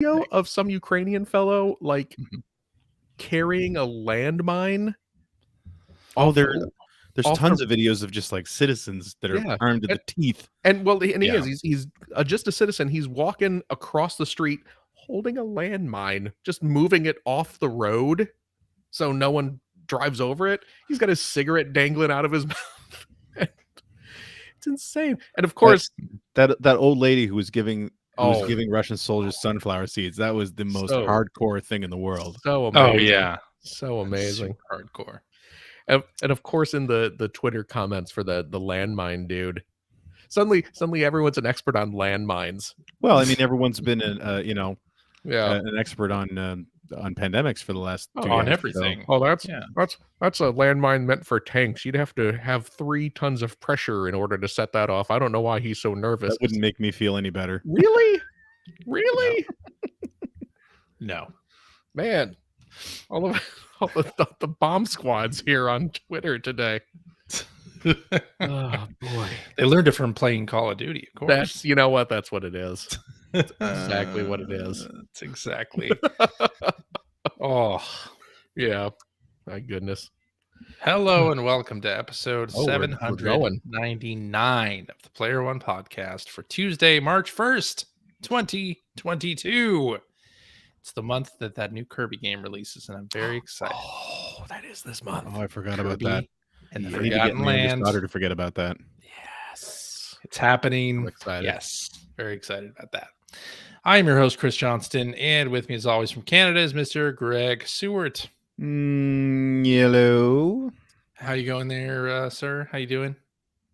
video of some Ukrainian fellow like Mhm. carrying a landmine. Oh, off the- there's off tons the- of videos of just like citizens that are Yeah. armed to the teeth. And well, he Yeah. is. He's just a citizen. He's walking across the street holding a landmine, just moving it off the road so no one drives over it. He's got his cigarette dangling out of his mouth. It's insane. And of course, That old lady who was giving Oh. Russian soldiers sunflower seeds. That was the most So- hardcore thing in the world. so amazing. Oh yeah, So amazing. Super hardcore. And of course, in the Twitter comments for the landmine dude, suddenly everyone's an expert on landmines. Well, I mean, everyone's been an expert on pandemics for the last 2 On years, everything. Oh, that's Yeah. that's a landmine meant for tanks. You'd have to have 3 tons of pressure in order to set that off. I don't know why he's so so nervous. that wouldn't make me feel any better. Really, really, No. man. All the bomb squads here on Twitter today. Oh boy, They learned it from playing Call of Duty, of course. that's that's what it is. exactly what it is. That's exactly. Oh, Yeah, my goodness. hello and welcome to episode Oh, we're going. 799 of the Player One podcast for Tuesday, March 1st, 2022. It's the month that new Kirby game releases, and I'm very excited. Oh, that is this month. Oh, I forgot about Kirby that. and the I need to get Forgotten my youngest Land. daughter to forget about that. Yes. It's happening. I'm excited. Yes, very excited about that. I am your host, Chris Johnston, and with me, as always, from Canada is Mr. Greg Seward. Yellow. How you going there, sir? How you doing?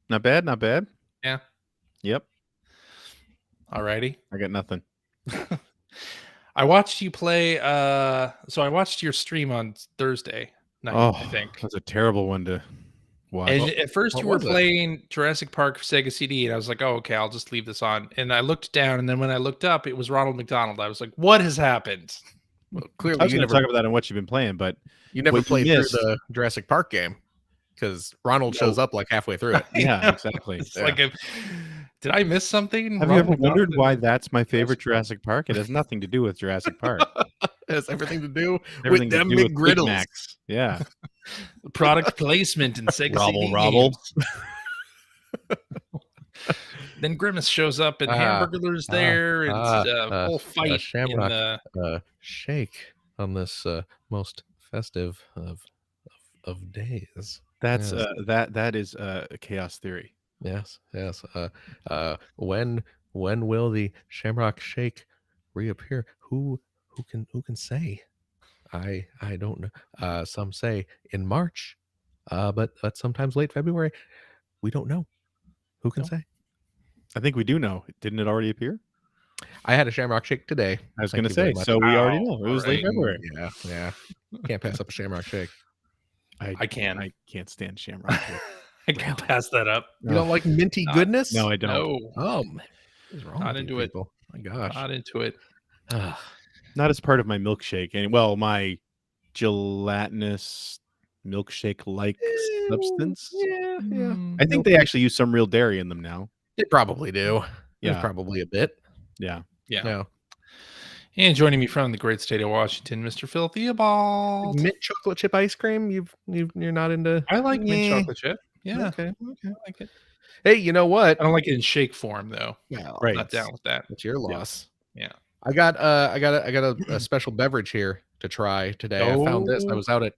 Not bad, not bad. Yeah. Yep. Alrighty. I got nothing. I watched you play. So I watched your stream on Thursday night, Oh, I think. that's a terrible one to watch. And at first what you were was it? playing Jurassic Park Sega CD, and I was like, "Oh, okay, I'll just leave this on." And I looked down, and then when I looked up, it was Ronald McDonald. I was like, "What has happened?" Well, I clearly, was you going to never talk about that and what you've been playing, but what you played through missed- the Jurassic Park game because Ronald shows up like halfway through it. yeah, exactly. It's Yeah. like, did I miss something? Have you Ronald ever wondered McDonald? why that's my favorite Jurassic Park? It has nothing to do with Jurassic Park. It has everything to do Everything with to them do with Big McGriddles. Macs. Yeah. product placement in Sega CD Robble. games. Then Grimace shows up, and Hamburglar's there, and a whole fight in Shamrock. the. Shake on this most festive of days. That's Yes. that is chaos theory. Yes. When will the Shamrock Shake reappear? Who can say? I don't know. Some say in March, but sometimes late February. We don't know. Who can No. say? I think we do know. Didn't it already appear? I had a Shamrock Shake today. I was Thank going to you very say. much. So we already Wow, know. It was late alright. February. Yeah. Can't pass up a Shamrock Shake. I can. I can't stand Shamrock. I can pass that up. You don't like minty Not- goodness? No, I don't. No, What is wrong Not with you into it. people? My gosh. not into it. Ah, Not as part of my milkshake. And well, my gelatinous milkshake-like substance. Yeah. Mm, I think they actually use some real dairy in them now. They probably do. There's Yeah. probably a bit. Yeah. Yeah. No. And joining me from the great state of Washington, Mr. Phil Theobald. Mint chocolate chip ice cream. You're not into. I like mint Yeah. chocolate chip. Yeah, Okay. I like it. Hey, you know what? I don't like it in shake form though. Well, Right. Not down with that. It's your loss. Yeah. I got a special beverage here to try today. I found this. I Oh. was out at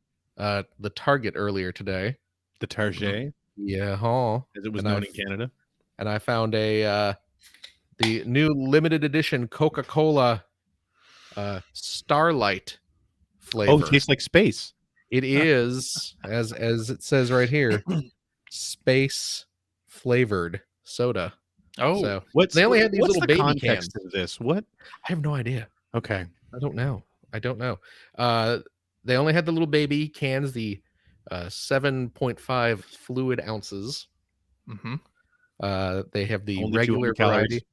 the Target earlier today. The Target, Yeah, huh? as it was And known I- in Canada. And I found the new limited edition Coca-Cola Starlight flavor. Oh, it tastes like space. It is, as it says right here, space flavored soda. Oh, So What's They only had these what's little the baby context cans. of this? What? I have no idea. Okay. I don't know. They only had the little baby cans, the 7.5 fluid ounces. mm-hmm. They have the Only regular 200 calories. variety.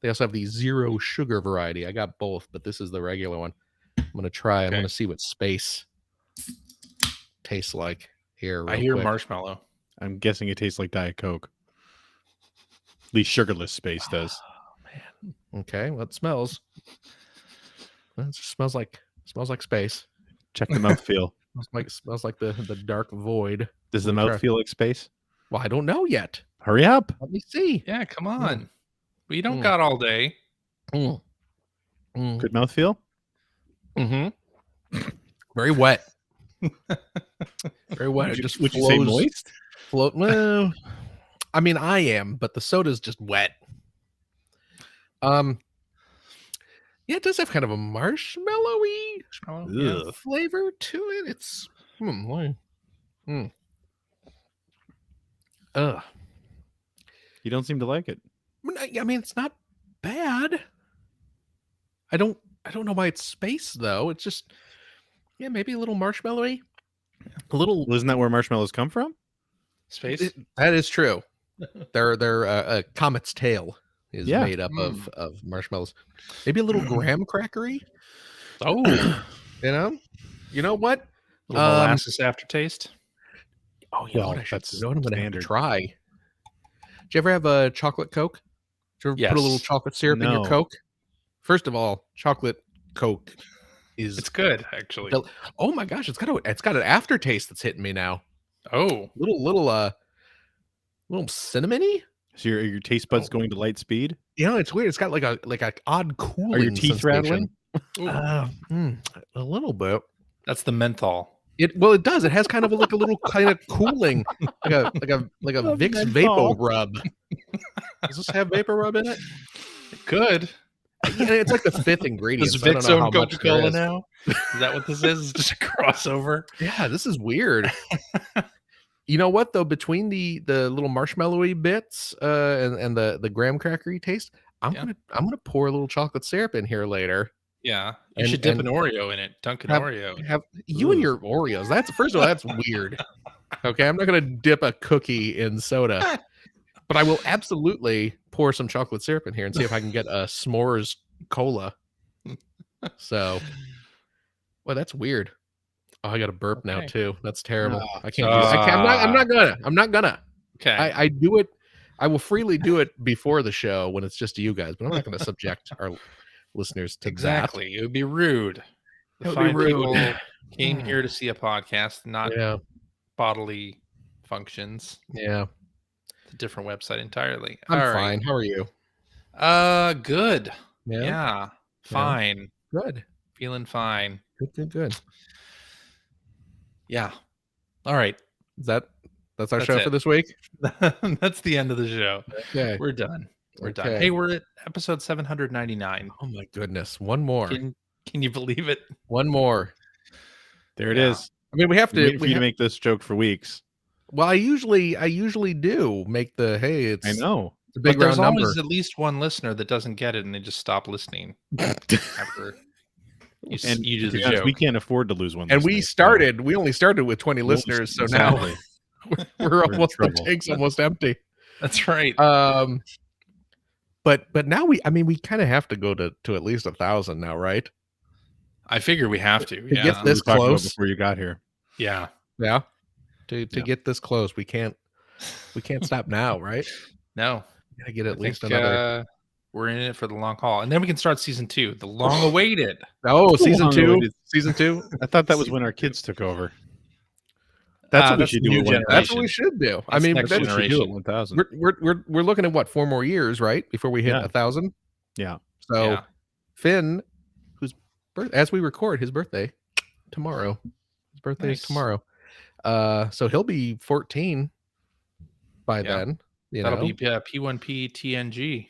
They also have the zero sugar variety. I got both, but this is the regular one. I'm gonna try. I'm Okay. gonna see what space tastes like here. I real hear quick. marshmallow. I'm guessing it tastes like Diet Coke. At least sugarless space does. Okay, well, it smells. It just smells like space. Check the mouthfeel. Smells like the dark void. Does the Let me mouth try. feel like space? Well, I don't know yet. Hurry up. Let me see. Yeah, come on. We don't Mm. got all day. Mm. Mm. Good mouth feel? Mm-hmm. Very wet. Very wet. Would It just would you say flows. moist? Well, I mean, I am, but the soda's just wet. Yeah, it does have kind of a marshmallowy Yeah. flavor to it. It's Ugh. You don't seem to like it. I mean, it's not bad. I don't know why it's space though. It's just maybe a little marshmallowy. A little. Well, isn't that where marshmallows come from? Space. That is true. Their a comet's tail is Yeah. made up of marshmallows. Maybe a little graham crackery. Oh, You know what? little molasses aftertaste. Oh, you know Well, what I should. that's You know what I'm gonna have to standard. try. Did you ever have a chocolate Coke? Did you ever put a little Yes. chocolate syrup in your No. Coke? First of all, chocolate Coke is. It's good, actually. Oh my gosh, it's got an aftertaste that's hitting me now. Oh, Little cinnamony. So your taste buds going to light speed? You know, it's weird. It's got like a odd cooling. Are your teeth sensation. rattling? A little bit. that's the menthol. It does. It has kind of like a little kind of cooling, like a A Vicks menthol. Vapor Rub. Does this have Vapor Rub in it? It could. Yeah, it's like the fifth ingredient. Does so I don't Vicks know how own much there Coca-Cola is. now? Is that what this is? It's just a crossover. Yeah, this is weird. You know what though? Between the little marshmallowy bits and the graham crackery taste, I'm gonna pour a little chocolate syrup in here later. Yeah, you And- should dip and an Oreo in it. Dunkin' Oreo. Have you and your Oreos? That's first of all, that's weird. Okay, I'm not gonna dip a cookie in soda, but I will absolutely pour some chocolate syrup in here and see if I can get a s'mores cola. So, well, that's weird. Oh, I got a burp now Okay. too. That's terrible. Ah. I can't. I'm not gonna. Okay. I do it. I will freely do it before the show when it's just you guys, but I'm not going to subject our listeners to Exactly. It would be rude. It would be Fine rude. people came here to see a podcast, not that. Yeah, bodily functions. yeah. It's a different website entirely. I'm All fine. How are you? right. Good. Yeah, Yeah. Fine. good. Feeling fine. Good. Yeah. All right. That's our That's show it. for this week. That's the end of the show. Okay. We're done. We're done. Okay. Hey, we're at episode 799. Oh my goodness. One more. Can you believe it? One more. There it Yeah. is. I mean, we have Been waiting to. for you to make this joke for weeks. Well, I usually do make the hey. It's I know. a big But there's round number. always at least one listener that doesn't get it and they just stop listening after you do To the be honest, joke. we can't afford to lose one. And we only started with 20 Well, listeners, so now exactly. we're in almost the trouble. tank's almost empty. That's right. But now we kind of have to go to at least 1,000 now, right? I figure we have to. get Yeah. We this were talking about close. before you got here. Yeah. Yeah. To Yeah. get this close, we can't stop now, right? No. We gotta get at I least think, another. we're in it for the long haul. And then we can start season 2, the long awaited. Oh, season long 2. awaited. Season 2. I thought that was when our kids took over. That's what we that's should the do. new at 1,000. That's what we should do. I That's mean, next That's what we should do at generation. 1,000. we're looking at what, 4 more years, right? Before we hit Yeah. 1,000. Yeah. So Yeah. Finn, as we record, his birthday tomorrow. His birthday is Nice. tomorrow. So he'll be 14 by Yeah. then. That'll be P1P TNG.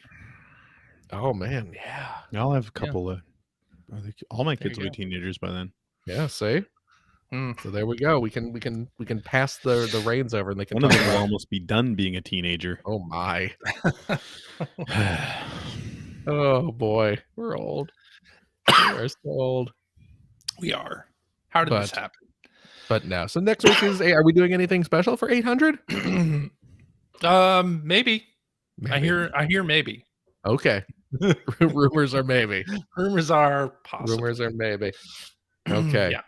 Oh man, yeah. I'll have a couple of. I think all my There kids you will be teenagers by then. Yeah, see? Mm. So there we go. We can pass the reins over and they can One of talk them will about. almost be done being a teenager. Oh my. Oh boy. We're old. We're so old. We are. How did this But- happen? But no. So next week is are we doing anything special for 800? Maybe. I hear maybe. Okay. Rumors are maybe. Rumors are possible. Rumors are maybe. Okay. Yeah.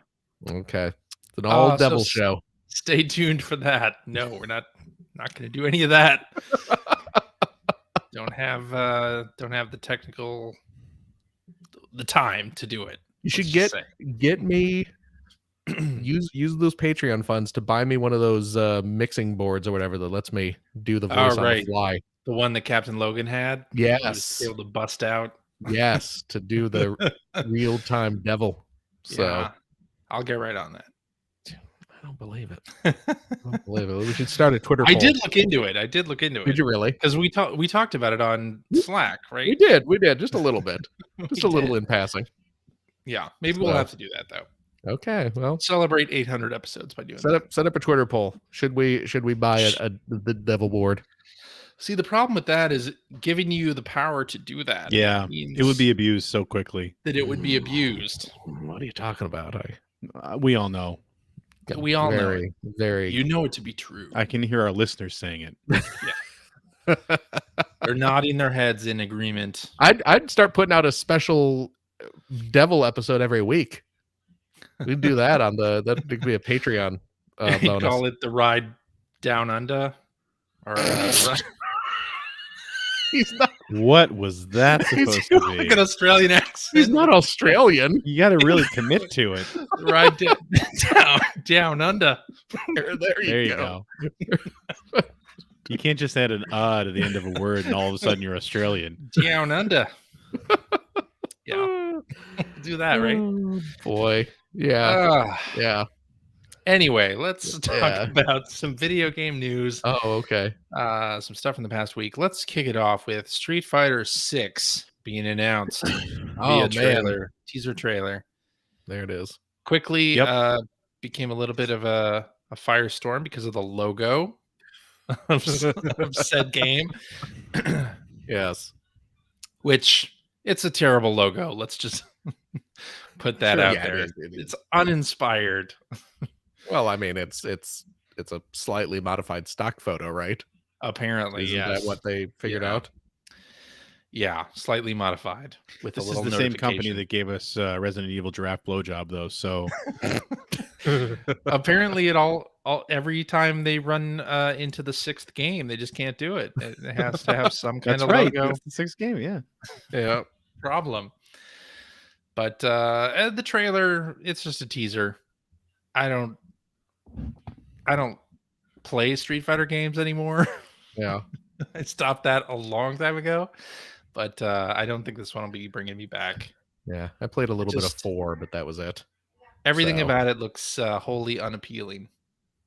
Okay. It's an all so devil s- show. Stay tuned for that. No, we're not going to do any of that. don't have the technical the time to do it. You should Let's just say. get me use those Patreon funds to buy me one of those mixing boards or whatever that lets me do the Oh, voice on the right. fly. The one that Captain Logan had. He was Yes. able to bust out. Yes, to do the real-time devil. So Yeah, I'll get right on that. I don't believe it. I don't believe it. We should start a Twitter I poll. did look into it. Did you really? Because we talked about it on Slack, right? We did. We did just a little bit. Just We a little did. in passing. Yeah, maybe we'll So- have to do that though. Okay. Well, Celebrate 800 episodes by doing that. set up a Twitter poll. Should we buy the devil board? See, the problem with that is giving you the power to do that. Yeah, means it would be abused so quickly. that it would be abused. What are you talking about? We all know. We all know it. Very. You know it to be true. I can hear our listeners saying it. They're nodding their heads in agreement. I'd start putting out a special devil episode every week. We'd do that on that could be a Patreon bonus. Call it the ride down under, or He's not. What was that supposed to like be? an Australian accent. He's not Australian. You got to really commit to it. Ride down under. There There you you go. go. You can't just add an to the end of a word and all of a sudden you're Australian. Down under. Yeah, do that, right? Oh, boy. Yeah. Yeah. Anyway, let's talk Yeah. about some video game news. Oh, okay. Some stuff from the past week. Let's kick it off with Street Fighter 6 being announced Oh, via trailer, teaser trailer. There it is. Quickly Yep. became a little bit of a firestorm because of the logo of said game, Yes. which it's a terrible logo. Let's just put that Sure, out yeah, there. it is. It's uninspired. Well, I mean, it's a slightly modified stock photo, right? Apparently, Isn't yes. that what they figured Yeah. out? Yeah, slightly modified with This a is little the same company notification. that gave us Resident Evil Giraffe Blowjob, though. So Apparently, every time they run into the sixth game, they just can't do it. It has to have some kind that's of right. logo That's the sixth game. Yeah. Yeah. problem. But the trailer, it's just a teaser. I don't play Street Fighter games anymore. Yeah. I stopped that a long time ago. But I don't think this one will be bringing me back. Yeah. I played a little bit of Just- 4, but that was it. Everything So- about it looks wholly unappealing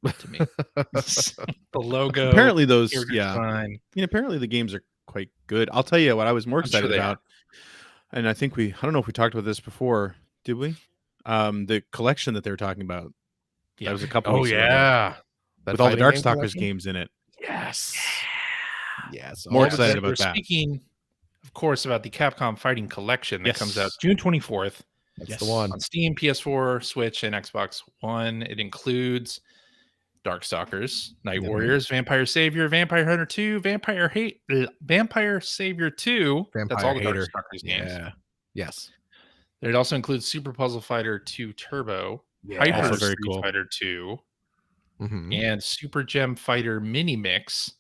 to me. The logo, Apparently those, character yeah. design. Apparently the games are quite good. I'll tell you what I was more I'm sure excited they about. And I think I don't know if we talked about this before. Did we? The collection that they were talking about. Yeah. That was a couple Oh, weeks ago. yeah. That With all the fighting game Darkstalkers collection? games in it. Yes. Yes. More all excited the- about We're that. speaking, of course, about the Capcom Fighting Collection that comes out Yes. June 24th That's Yes. the one. on Steam, PS4, Switch, and Xbox One. It includes Darkstalkers, Night Mhm. Warriors, Vampire Savior, Vampire Hunter 2, Vampire Savior 2. That's all the Vampire Hater. Darkstalkers games. Yeah. Yes. It also includes Super Puzzle Fighter 2 Turbo, Yeah. Hyper Also very Street cool. Fighter 2, Mhm. and Super Gem Fighter Mini Mix.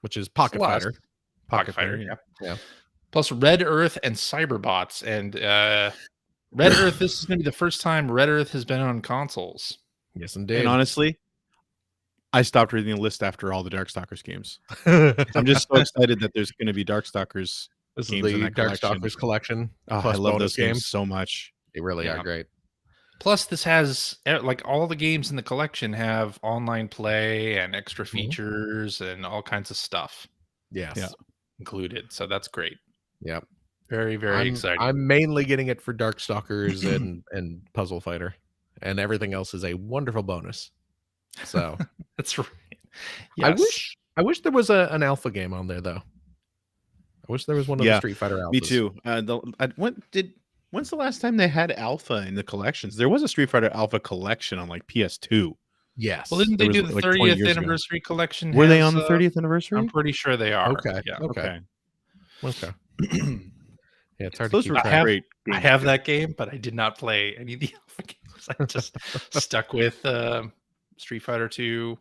Which is Pocket Plus- Fighter. Pocket Fighter, Fighter, yeah. yeah. Plus Red Earth and Cyberbots. And Red Earth, this is going to be the first time Red Earth has been on consoles. Yes, indeed. And honestly, I stopped reading the list after all the Darkstalkers games. I'm just so excited that there's going to be Darkstalkers. This is games in the that collection. Darkstalkers collection. Oh, I plus love bonus those games so much. They really Yeah. are great. Plus, this has, like, all the games in the collection have online play and extra features and all kinds of stuff Yes. Yeah. included. So that's great. Yep. Very, very exciting. I'm mainly getting it for Darkstalkers and Puzzle Fighter, and everything else is a wonderful bonus. So That's right. I wish there was an alpha game on there though. I wish there was one of the Yeah, Street Fighter alphas. Me too. When's the last time they had Alpha in the collections? There was a Street Fighter Alpha collection on like PS2. Yes. Well, didn't they There do was, the like, 20 30th years ago. anniversary collection? Were they has, on the 30th anniversary? I'm pretty sure they are. Okay. Yeah. Okay. Okay. Yeah, it's hard Those to were keep track. great. I games, have too. that game, but I did not play any of the alpha games. I just stuck with Street Fighter 2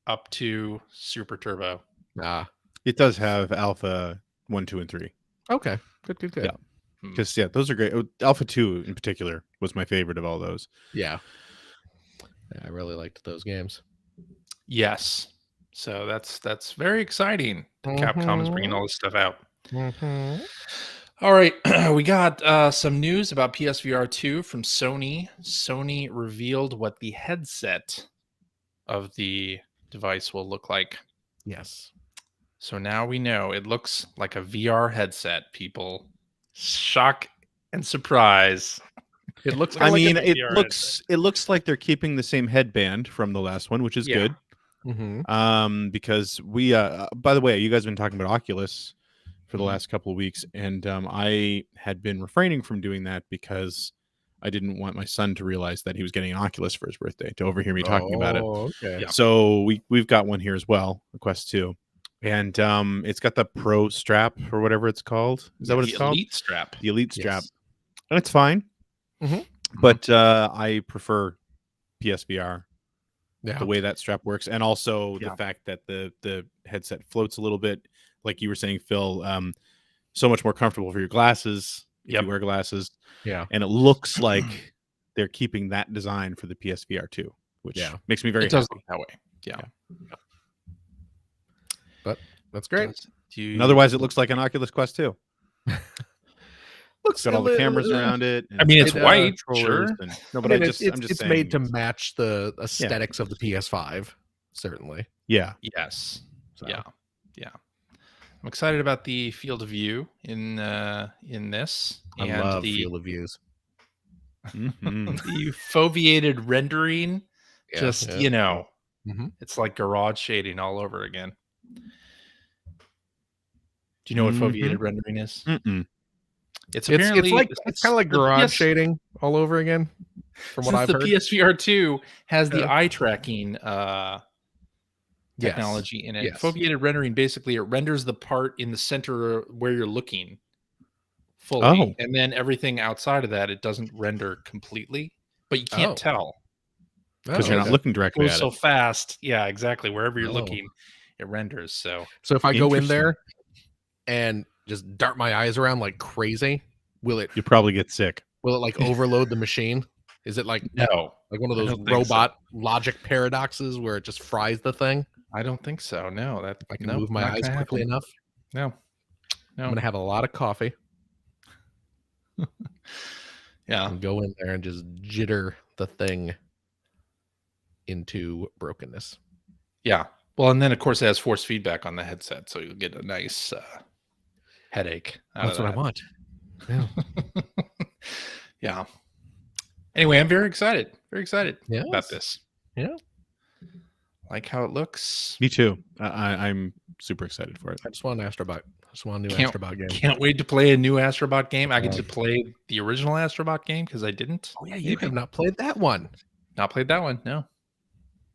up to Super Turbo. Ah. It does have Alpha 1, 2, and 3. Okay. Good. Yeah. Because those are great. Alpha 2 in particular was my favorite of all those. Yeah. I really liked those games. Yes. So that's very exciting. Capcom is bringing all this stuff out. All right, we got some news about PSVR 2 from Sony. Sony revealed what the headset of the device will look like. Yes. So now we know it looks like a VR headset, people. Shock and surprise. It looks I kind of like mean, a it VR looks like they're keeping the same headband from the last one, which is Yeah. good. Because we by the way, you guys have been talking about Oculus for the last couple of weeks, and I had been refraining from doing that because I didn't want my son to realize that he was getting an Oculus for his birthday, to overhear me talking about it. Okay. Yeah. So we've got one here as well, the Quest 2. And it's got the Pro strap or whatever it's called. Is that what it's called? Elite strap. The Elite strap. Yes. And it's fine. Mhm. But I prefer PSVR, Yeah. the way that strap works, and also Yeah. the fact that the headset floats a little bit, like you were saying, Phil. So much more comfortable for your glasses if Yep. you wear glasses. Yeah. And it looks like they're keeping that design for the PSVR 2, which Yeah. makes me very It does happy. look that way. Yeah. But that's great. And otherwise, it looks like an Oculus Quest 2. Looks It's got all the cameras around it. I mean, it's It, white, controllers sure. and- no, I but mean, I'm it's just saying made to it's- match the aesthetics of the PS5, certainly. Yeah. Yes. So. Yeah. Yeah. I'm excited about the field of view in this. I and love the field of views. Mhm. the foveated rendering. Yeah, Just, yeah. Mhm. it's like garage shading all over again. Do you know what Mhm. foveated rendering is? Mm-mm. It's It's apparently like it's kind of like the garage PS shading all over again, from what since I've the heard. PSVR 2 has the Yeah. eye tracking Yes. technology in it. Yes. Foveated rendering, basically it renders the part in the center where you're looking fully, Oh. and then everything outside of that it doesn't render completely, but you can't Oh. tell Because Oh, you're not okay. looking it directly goes at so it. fast. Yeah, exactly. Wherever you're Oh. looking, it renders. So So if I go in Interesting. there and just dart my eyes around like crazy, will it You probably get sick. like overload the machine? Is it like no, one of I those don't think so. robot logic paradoxes where it just fries the thing? I don't think so. No, that I can nope, move my not eyes gonna quickly happen. enough. No, I'm no. gonna have a lot of coffee Yeah, and go in there and just jitter the thing into brokenness. yeah. Well, and then of course it has force feedback on the headset, so you'll get a nice headache out That's of what I that. want. Yeah. Yeah. Anyway, I'm very excited. Very excited about Yes. this. Yeah. Like how it looks. Me too. I'm super excited for it. I just want an Astrobot. I just want a new Can't- Astrobot game. Can't wait to play a new Astrobot game. I get Yeah. to play the original Astrobot game because I didn't. Oh yeah, you Maybe. have not played that one. Not played that one. No,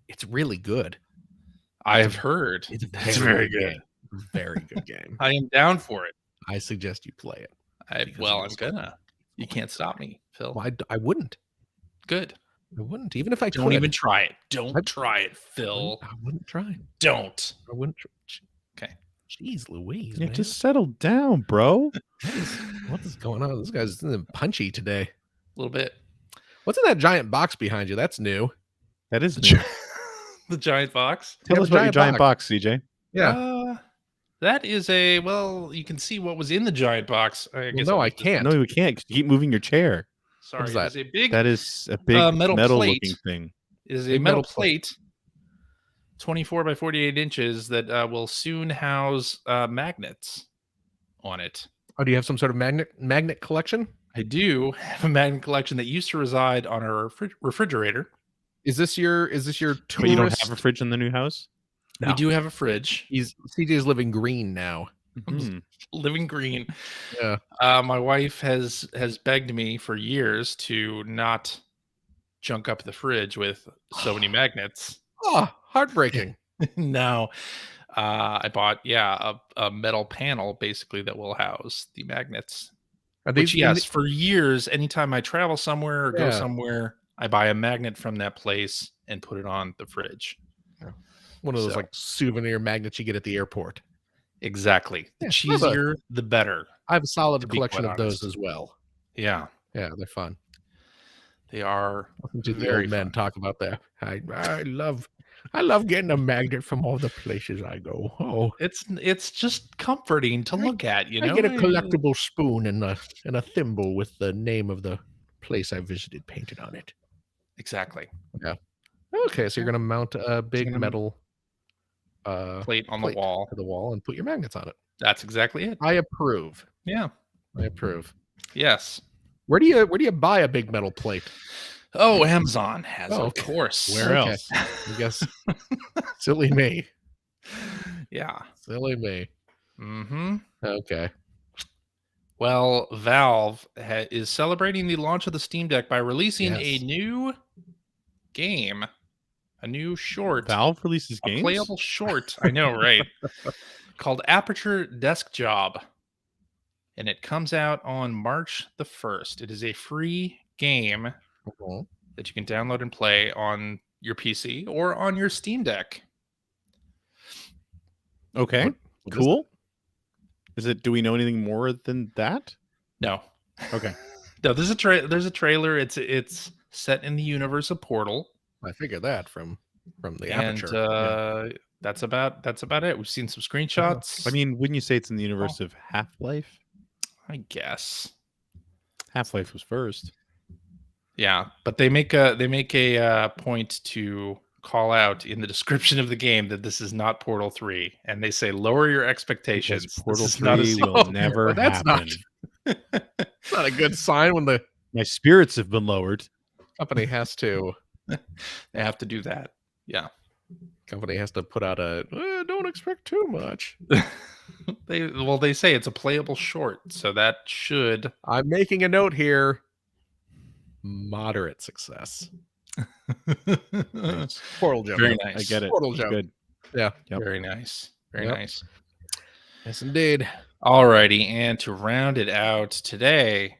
It's really good. I have heard. It's It's very good. game. Very good game. I am down for it. I suggest you play it. Because Well, it I'm is gonna. You can't stop me, Phil. Well, I wouldn't. Good. I wouldn't. Even if I Don't could. even try it. Don't I'd- try it, Phil. I wouldn't try. Don't. I wouldn't. Okay. Jeez Louise, Yeah, man. just settle down, bro. What is going on? This guy's punchy today. A little bit. What's in that giant box behind you? That's new. That is The new. The giant box. Tell Yeah, us the about your giant giant box, CJ. Yeah. That is well, you can see what was in the giant box. I guess no, I'll I just- can't. No, we can't. 'Cause you keep moving your chair. Sorry, is that? it is a big That is a big metal metal plate. looking thing. it is a big metal metal plate. plate, 24 by 48 inches that will soon house magnets on it. Oh, do you have some sort of magnet collection? I do have a magnet collection that used to reside on a refrigerator. Is this your tourist? But you don't have a fridge in the new house? We No. do have a fridge, CJ's living green now. Mhm. living green. Yeah. My wife has begged me for years to not junk up the fridge with so many magnets. Oh, heartbreaking. Now, I bought a metal panel basically that will house the magnets. Are Which these yes, for years, anytime I travel somewhere or go Yeah. somewhere, I buy a magnet from that place and put it on the fridge. one of those so- like souvenir magnets you get at the airport? Exactly. The Yeah, cheesier, the better. I have a solid to be collection quite of those honest. as well. Yeah, Yeah, they're fun. they are Listen to the very old men fun. talk about that. I love getting a magnet from all the places I go. Oh, It's just comforting to I look at, you I get know? a collectible spoon and a thimble with the name of the place I visited painted on it. Exactly. Yeah. Okay, so you're Yeah. gonna mount a You're big gonna metal plate on the plate wall. to the wall and put your magnets on it. That's exactly it. I approve. Yeah. I approve. Yes. Where do you buy a big metal plate? Oh, Amazon has it, Oh, of okay. course. Where Okay. else? I guess silly me. Yeah. Silly me. Mhm. Okay. Well, Valve is celebrating the launch of the Steam Deck by releasing a Yes. new game, a new short, Valve releases a games. playable short. I know, right? Called Aperture Desk Job, and it comes out on March the 1st. It is a free game Mhm. that you can download and play on your PC or on your Steam Deck. Okay, What is cool. Is it? Do we know anything more than that? No, Okay. no. There's a trailer. It's set in the universe of Portal, I figured that from the and aperture. Yeah. that's about it. We've seen some Uh-huh. screenshots. I mean, wouldn't you say it's in the Oh, universe of Half-Life? I guess. Half-Life was first. Yeah, but they make a point to call out in the description of the game that this is not Portal 3, and they say lower your Because expectations. This Portal is not a 3 will Oh, never well, that's happen. it's not a good sign when the My spirits have been lowered. company has to They have to do that. Yeah. put out a don't expect too much. They say it's a playable short, so that should I'm making a note here. Moderate success. Nice. Portal joke. very I nice. get it. Portal It's joke. good. Yeah. Yep. Very nice. Very Yep. nice. Yes, indeed. Alrighty, and to round it out today,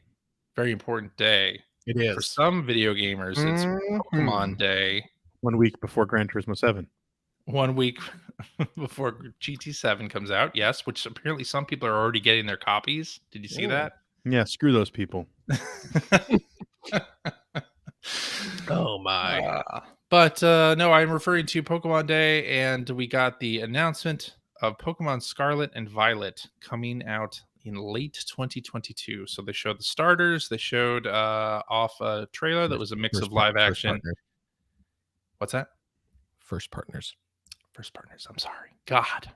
very important day. It For is. some video gamers, it's Pokemon Day. 1 week before Gran Turismo 7. 1 week before GT7 comes out, yes, which apparently some people are already getting their copies. Did you see Ooh. that? Yeah, screw those people. Oh my. But no, I'm referring to Pokemon Day, and we got the announcement of Pokemon Scarlet and Violet coming out in late 2022. So they showed the starters. They showed off a trailer that was a mix of live action. What's that? First partners. First partners. I'm sorry. God.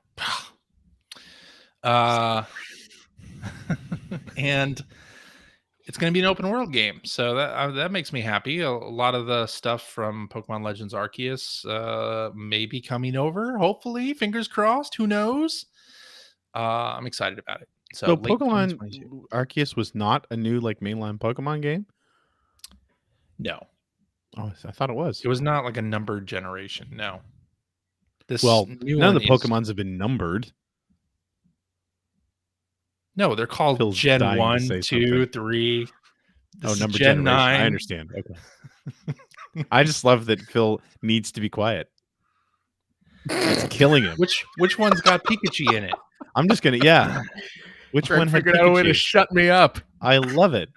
And it's going to be an open world game, so that makes me happy. A lot of the stuff from Pokemon Legends Arceus may be coming over. Hopefully, fingers crossed. Who knows? I'm excited about it. So, So late Pokemon 2022. Arceus was not a new like mainline Pokemon game? No, Oh, I thought it was. it was not like a numbered generation. No, this Well, new none one of the is Pokemons have been numbered. no. They're called Phil's Gen dying to 1, say 2, something. 3. This Oh, is number Gen generation. 9. I understand. Okay. I just love that Phil needs to be quiet. It's killing him. Which one's got Pikachu in it? I'm just gonna Which Greg one had figured out a way to Pikachu? shut me up. I love it.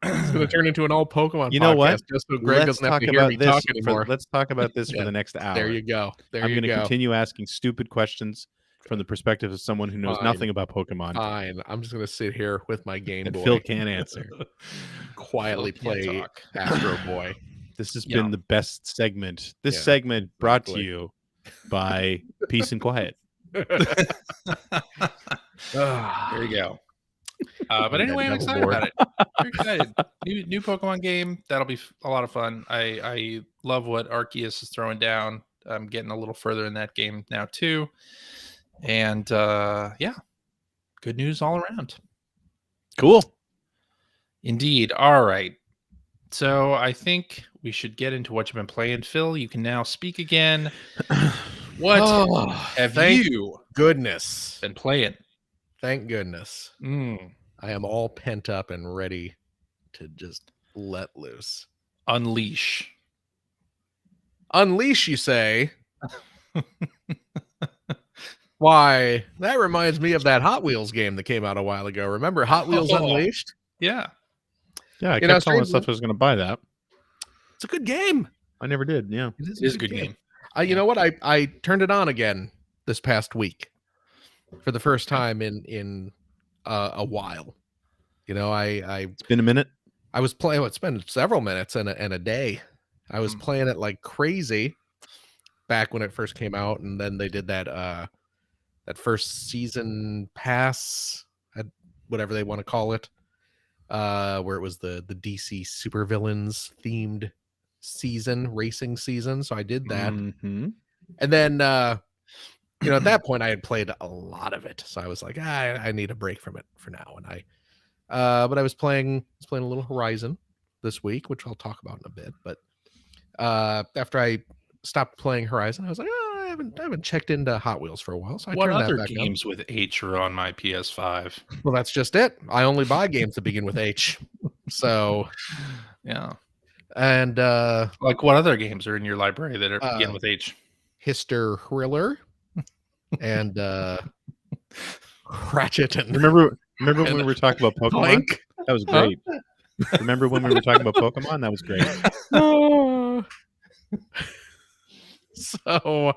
It's going to turn into an all Pokemon You know podcast what? just so Greg Let's doesn't have talk to hear me about talk this. anymore. Let's talk about this for Yeah. the next hour. There you go. There I'm you going to go. continue asking stupid questions from the perspective of someone who knows Fine. nothing about Pokemon, Fine. I'm just going to sit here with my Game and Boy. Phil can't answer. Quietly Phil can't play talk. Astro Boy. This has Yeah. been the best segment. This Yeah, segment brought to exactly. you by Peace and Quiet. There you go. But I'm anyway, I'm double excited bored. about it. Very excited. New Pokemon game. That'll be a lot of fun. I love what Arceus is throwing down. I'm getting a little further in that game now too. And yeah, good news all around. Cool. Indeed. All right. So I think we should get into what you've been playing. Phil, you can now speak again. What Oh, have thank you goodness. been playing? Thank goodness. I am all pent up and ready to just let loose. Unleash. Unleash, you say? Why, that reminds me of that Hot Wheels game that came out a while ago. Remember Hot Wheels Oh, Unleashed? yeah. Yeah, I You know, kept telling myself strangely, I was going to buy that. it's a good game. I never did. Yeah. It is It a is a good good game. game. You Yeah. know what? I turned it on again this past week for the first time in a while. You know, It's been a minute. I was playing. It's been several minutes and a day. I was Mm. playing it like crazy back when it first came out, and then they did that first season pass, whatever they want to call it, where it was the DC supervillains themed season, racing season. So I did that, Mm-hmm. and then at that point I had played a lot of it, so I was like, I need a break from it for now. And but I was playing a little Horizon this week, which I'll talk about in a bit. But after I stopped playing Horizon, I was like, I haven't checked into Hot Wheels for a while, so I What turned that other back on. games with H are on my PS5? Well, that's just it. I only buy games that begin with H. So, Yeah. and Like what other games are in your library that are begin uh with H? Hister Thriller and Ratchet and Remember when and we were talking about Pokemon? Clank. That was Huh? great. Remember when we were talking about Pokemon? That was great. Oh. So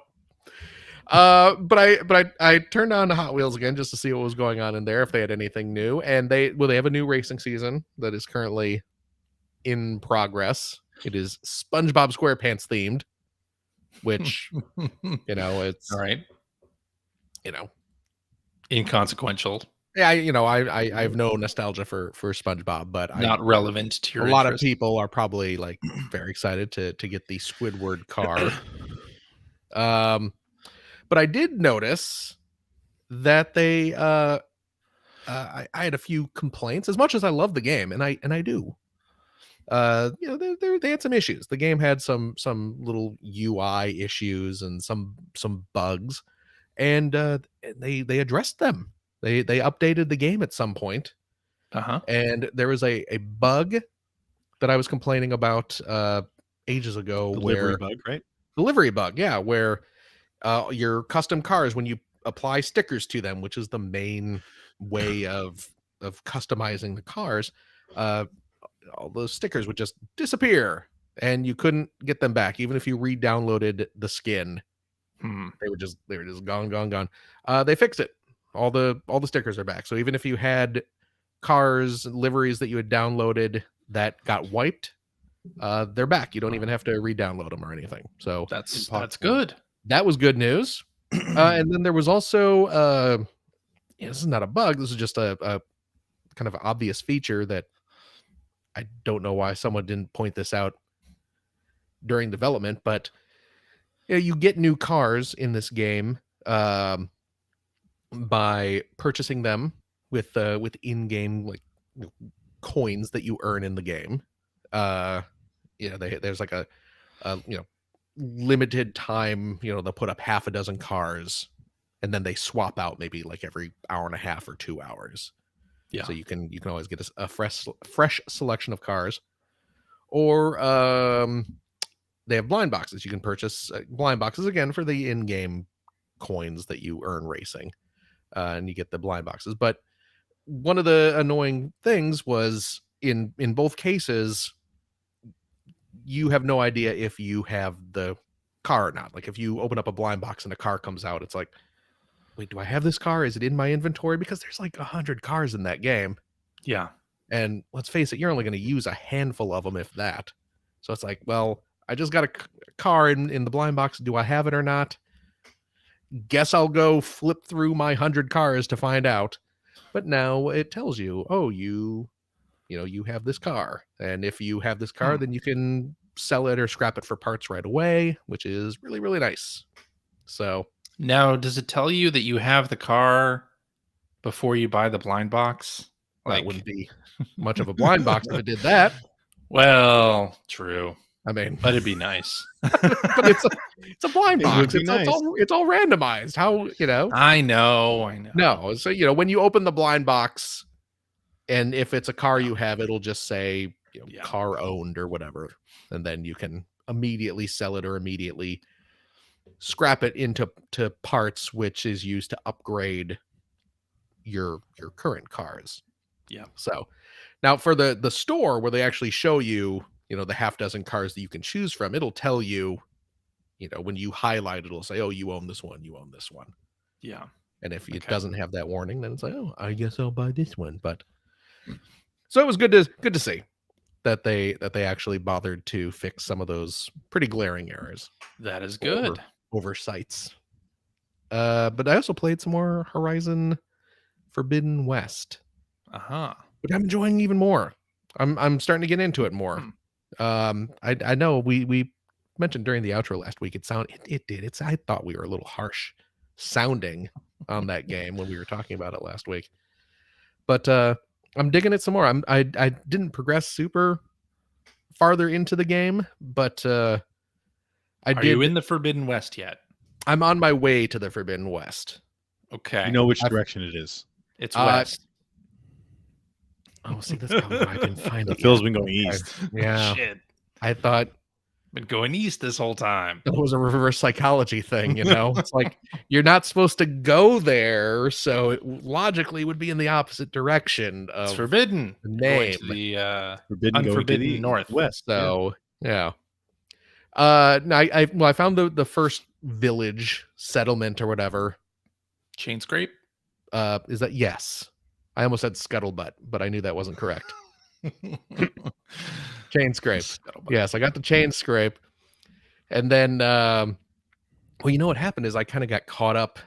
but I turned on Hot Wheels again just to see what was going on in there, if they had anything new. And they have a new racing season that is currently in progress. It is SpongeBob SquarePants themed, which it's All right. you know Inconsequential, yeah, I have no nostalgia for SpongeBob, but not relevant to a your lot of interest. people are probably like very excited to get the Squidward car. Um, but I did notice that they I had a few complaints. As much as I love the game, and I do, they had some issues. The game had some little UI issues and some bugs, and they addressed them. They updated the game at some point, Uh-huh. and there was a bug that I was complaining about ages ago, Delivery where bug, right? delivery bug, yeah, where your custom cars, when you apply stickers to them, which is the main way of customizing the cars, uh, all those stickers would just disappear, and you couldn't get them back, even if you re-downloaded the skin. Hmm. They were just gone, gone, gone. They fixed it. All the stickers are back. So even if you had cars liveries that you had downloaded that got wiped, they're back. You don't even have to re-download them or anything. So That's good. that was good news. And then there was also this is not a bug. This is just a kind of obvious feature that I don't know why someone didn't point this out during development, but you get new cars in this game by purchasing them with in-game like coins that you earn in the game. There's like a limited time. They'll put up half a dozen cars, and then they swap out maybe like every hour and a half or 2 hours. Yeah. So you can always get a fresh selection of cars, or they have blind boxes. You can purchase blind boxes again for the in-game coins that you earn racing, and you get the blind boxes. But one of the annoying things was in both cases, you have no idea if you have the car or not. Like if you open up a blind box and a car comes out, it's like, wait, do I have this car? Is it in my inventory? Because there's like 100 cars in that game. Yeah. And let's face it, you're only going to use a handful of them, if that. So it's like, well, I just got a car in the blind box. Do I have it or not? Guess I'll go flip through my 100 cars to find out. But now it tells you, oh, you have this car. And if you have this car, then you can sell it or scrap it for parts right away, which is really, really nice. So Now, does it tell you that you have the car before you buy the blind box? well, it wouldn't be much of a blind box if it did that. Well, true. I mean, But it'd be nice. but it's a blind It box. would be It's nice. it's all randomized. How I know. No. So when you open the blind box, and if it's a car you have, it'll just say Yeah. car owned or whatever, and then you can immediately sell it or immediately scrap it into parts, which is used to upgrade your current cars. Yeah. So now for the store where they actually show you, the half dozen cars that you can choose from, it'll tell you, when you highlight, it'll say, oh, you own this one, you own this one. Yeah. And if it Okay. doesn't have that warning, then it's like, oh, I guess I'll buy this one. But so it was good to see that they actually bothered to fix some of those pretty glaring errors. That is Or good. oversights. But I also played some more Horizon Forbidden West, Uh-huh. which I'm enjoying even more. I'm starting to get into it more. I know we mentioned during the outro last week, I thought we were a little harsh sounding on that game when we were talking about it last week. But I'm digging it some more. I didn't progress super farther into the game, but Are you in the Forbidden West yet? I'm on my way to the Forbidden West. Okay. You know which direction it is. It's west. Oh, see, that's probably why I didn't find it. Phil's yet. been going Okay. east. Yeah. Shit. I thought Been going east this whole time. it was a reverse psychology thing, It's like you're not supposed to go there, so it logically would be in the opposite direction of It's forbidden. the Going to name. the Forbidden going to unforbidden the north. west. So yeah. No, I found the first village settlement or whatever. Chain scrape. Is that yes? I almost said scuttlebutt, but I knew that wasn't correct. Chain scrape. Yes, I got the chain scrape. And then well, you know what happened is I kind of got caught up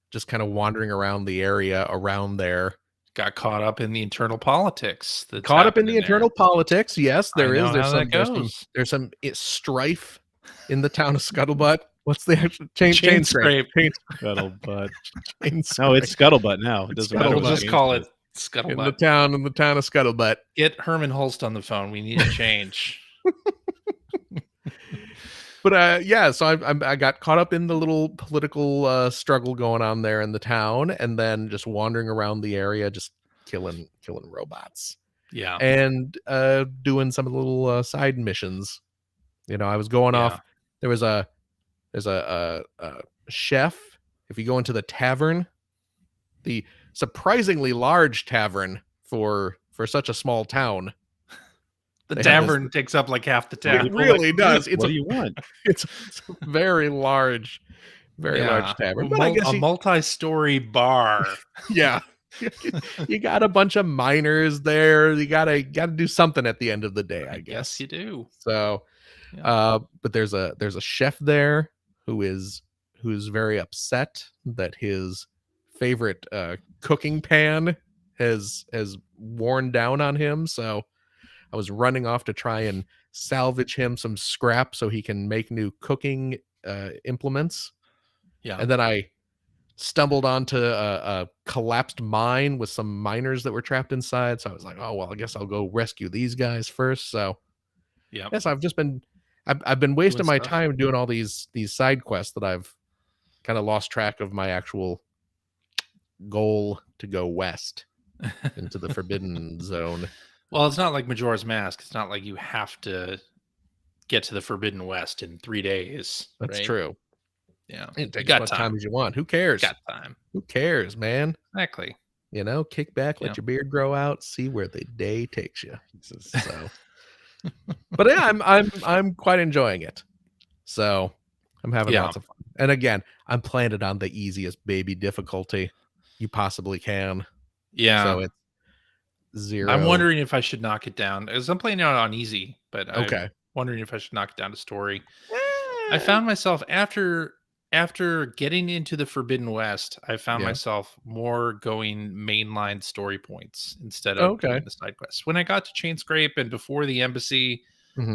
just kind of wandering around the area around there. Got caught up in the internal politics. Caught up in the internal politics. Yes, there is. There's some there's some strife in the town of Scuttlebutt. What's the actual chain scrape? Scuttlebutt. Chain No, it's scuttlebutt now. It It's doesn't matter. scuttlebutt. what Just the call game it says. in the scuttlebutt. town of Scuttlebutt. Get Herman Holst on the phone. We need a change. But yeah, so I got caught up in the little political struggle going on there in the town, and then just wandering around the area, just killing robots, Yeah. and doing some of the little side missions. I was going off. There's a chef. If you go into the tavern, the surprisingly large tavern for such a small town. The They have tavern takes up like half the It town. really does. What do you want? It's a very large tavern. But I guess A multi-story bar. yeah, you got a bunch of miners there. You gotta do something at the end of the day, I guess. Yes, you do. So, but there's a chef there who is very upset that his favorite cooking pan has worn down on him. So I was running off to try and salvage him some scrap so he can make new cooking implements. Yeah. And then I stumbled onto a collapsed mine with some miners that were trapped inside. So I was like, oh, well, I guess I'll go rescue these guys first. So Yeah. yes, I've been wasting my stuff. time doing all these side quests that I've kind of lost track of my actual goal to go west into the Forbidden Zone. Well, it's not like Majora's Mask. It's not like you have to get to the Forbidden West in 3 days. That's right? true. Yeah. You take got as much time as you want. Who cares? Got time. Who cares, man? Exactly. Kick back, Yeah. let your beard grow out, see where the day takes you. So, but yeah, I'm quite enjoying it. So I'm having lots of fun. And again, I'm playing it on the easiest baby difficulty you possibly can. Yeah. So it's 0. I'm wondering if I should knock it down. As I'm playing it on easy, but Okay. I'm wondering if I should knock it down to story. I found myself after getting into the Forbidden West, I found myself more going mainline story points instead of doing the side quests. When I got to Chain Scrape and before the embassy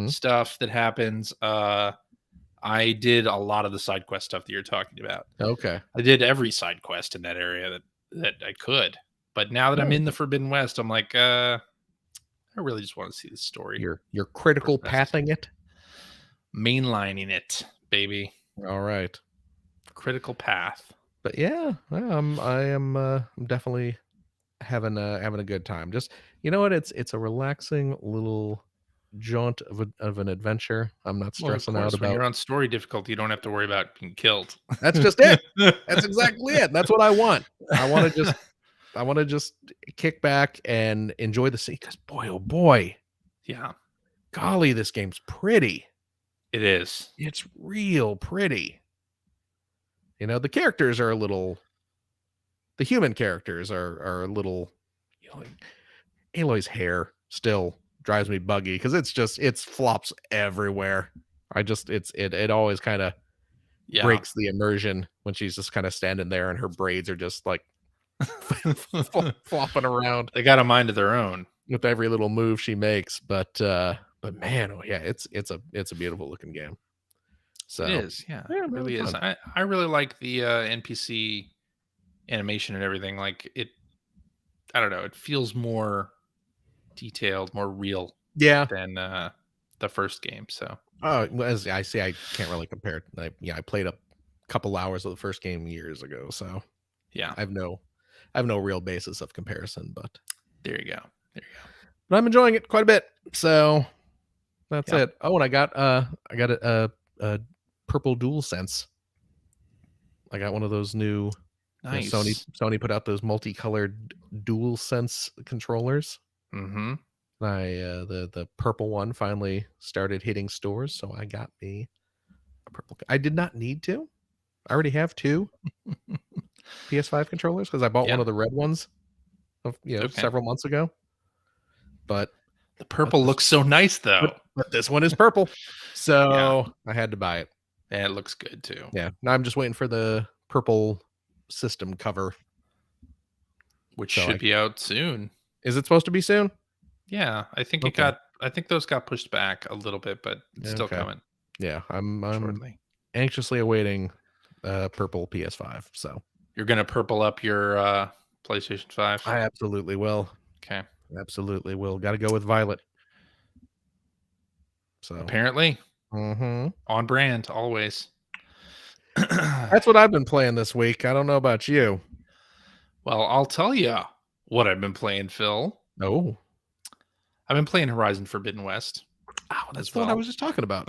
stuff that happens, I did a lot of the side quest stuff that you're talking about. Okay. I did every side quest in that area that I could. But now that I'm in the Forbidden West, I'm like, I really just want to see the story. You're critical pathing it, mainlining it, baby. All right. Critical path. But yeah, I'm definitely having a good time. Just, you know what? It's a relaxing little jaunt of an adventure. I'm not Well, of stressing out course, when about. you're on story difficulty, you don't have to worry about being killed. That's just it. That's exactly it. That's what I want. I want to just I want to just kick back and enjoy the scene because boy, oh boy, Yeah, golly, this game's pretty. it is. It's real pretty. You know, the characters are a little. The human characters are a little. You know, like Aloy's hair still drives me buggy because it's flops everywhere. It always kind of Yeah. breaks the immersion when she's just kind of standing there and her braids are just like flopping around They got a mind of their own. with every little move she makes. But man, oh yeah, it's a beautiful looking game. So It is, yeah, yeah, it really is. fun. I really like the NPC animation and everything. Like it, I don't know. It feels more detailed, more real Yeah. than the first game. So Oh, well, as I say, I can't really compare. I played a couple hours of the first game years ago, so yeah, I have no real basis of comparison. there you go. There you But I'm enjoying it quite a bit. So that's Yeah. it. Oh, and I got a purple dual sense. I got one of those new go. you know, Nice. Sony put out those multicolored dual sense controllers. Mm-hmm. The purple one finally started hitting stores, so I got me a purple. I did not need to. I already have two PS5 controllers because I bought one Yeah. of the red ones, Okay. several months ago. But The purple this, looks so nice, though. but this one is purple, so Yeah. I had to buy it. And it looks good too. Yeah, now I'm just waiting for the purple system cover. Which So should be out soon. Is it supposed to be soon? Yeah, I think it Okay. got. I think those got pushed back a little bit, but it's still Okay. coming Yeah, I'm shortly. anxiously awaiting purple PS5. So You're gonna purple up your PlayStation 5. I absolutely will. Okay. Absolutely will. Got to go with violet. So Apparently, mhm. on brand always. That's what I've been playing this week. I don't know about you. Well, I'll tell you what I've been playing, Phil. Oh, I've been playing Horizon Forbidden West. that's as the one I well. was just talking about.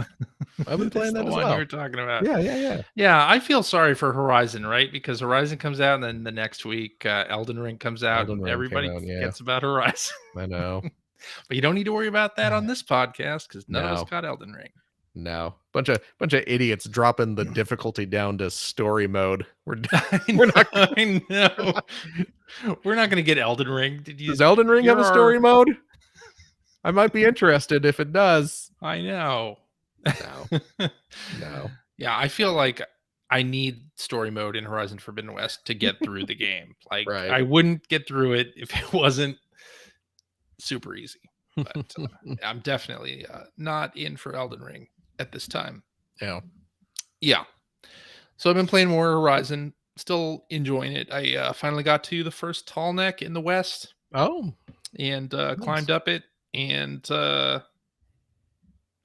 I've been It's playing the that as one well. you were talking about. Yeah. Yeah, I feel sorry for Horizon, right? Because Horizon comes out, and then the next week, Elden Ring comes out, Elden and Ring came everybody out, yeah. forgets about Horizon. I know. But you don't need to worry about that on this podcast because none of us No. got Elden Ring. No. Bunch of idiots dropping the difficulty down to story mode. We're not I know. We're not going to get Elden Ring. Does Elden Ring have a story mode? I might be interested if it does. I know. No. Yeah, I feel like I need story mode in Horizon Forbidden West to get through the game. Like Right. I wouldn't get through it if it wasn't super easy. But I'm definitely not in for Elden Ring at this time. Yeah. Yeah. So I've been playing more Horizon, still enjoying it. I finally got to the first tall neck in the west Oh. and climbed up it, and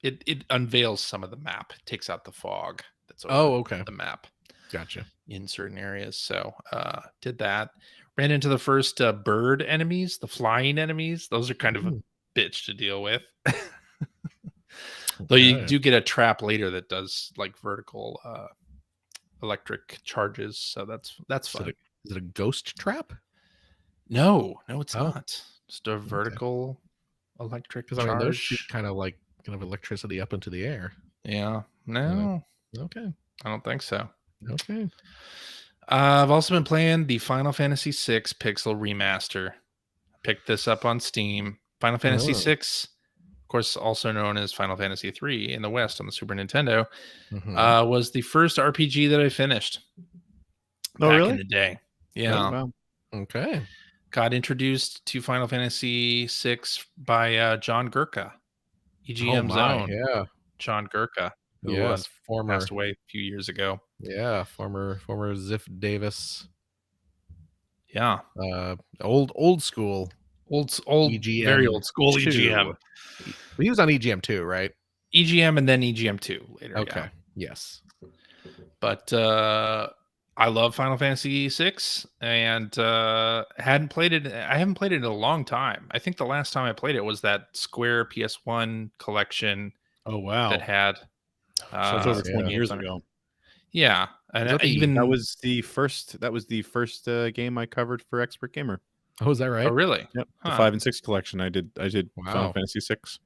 it unveils some of the map. It takes out the fog that's over okay. the map Gotcha. in certain areas. So did that. Ran into the first bird enemies, the flying enemies. Those are kind of a bitch to deal with. Though you do get a trap later that does like vertical electric charges. So that's fun. Is it a ghost trap? No, it's not. Just a vertical electric charge. Because I mean, those shoot kind of electricity up into the air. Yeah. No, Okay. I don't think so. Okay. I've also been playing the Final Fantasy VI Pixel Remaster. Picked this up on Steam. Final Fantasy VI, of course, also known as Final Fantasy III in the West on the Super Nintendo, was the first RPG that I finished. Back in the day. Yeah. Oh, wow. Okay. Got introduced to Final Fantasy VI by John Gurka, EGM's own. Yeah. John Gurka, who passed away a few years ago. Yeah, former Ziff Davis. Yeah. Old school. Old EGM, very old school 2. EGM. He was on EGM 2, right? EGM and then EGM 2 later. Okay. Yeah. Yes. But I love Final Fantasy VI, and hadn't played it. I haven't played it in a long time. I think the last time I played it was that Square PS1 collection Oh that wow, had so it's over Yeah. 20 games years on it. ago. Yeah, and Was that the That even was the first. That was the first game I covered for Expert Gamer. Oh, is that oh right? really? Yep, the Huh. 5 and 6 collection. I did Final Wow. Fantasy 6,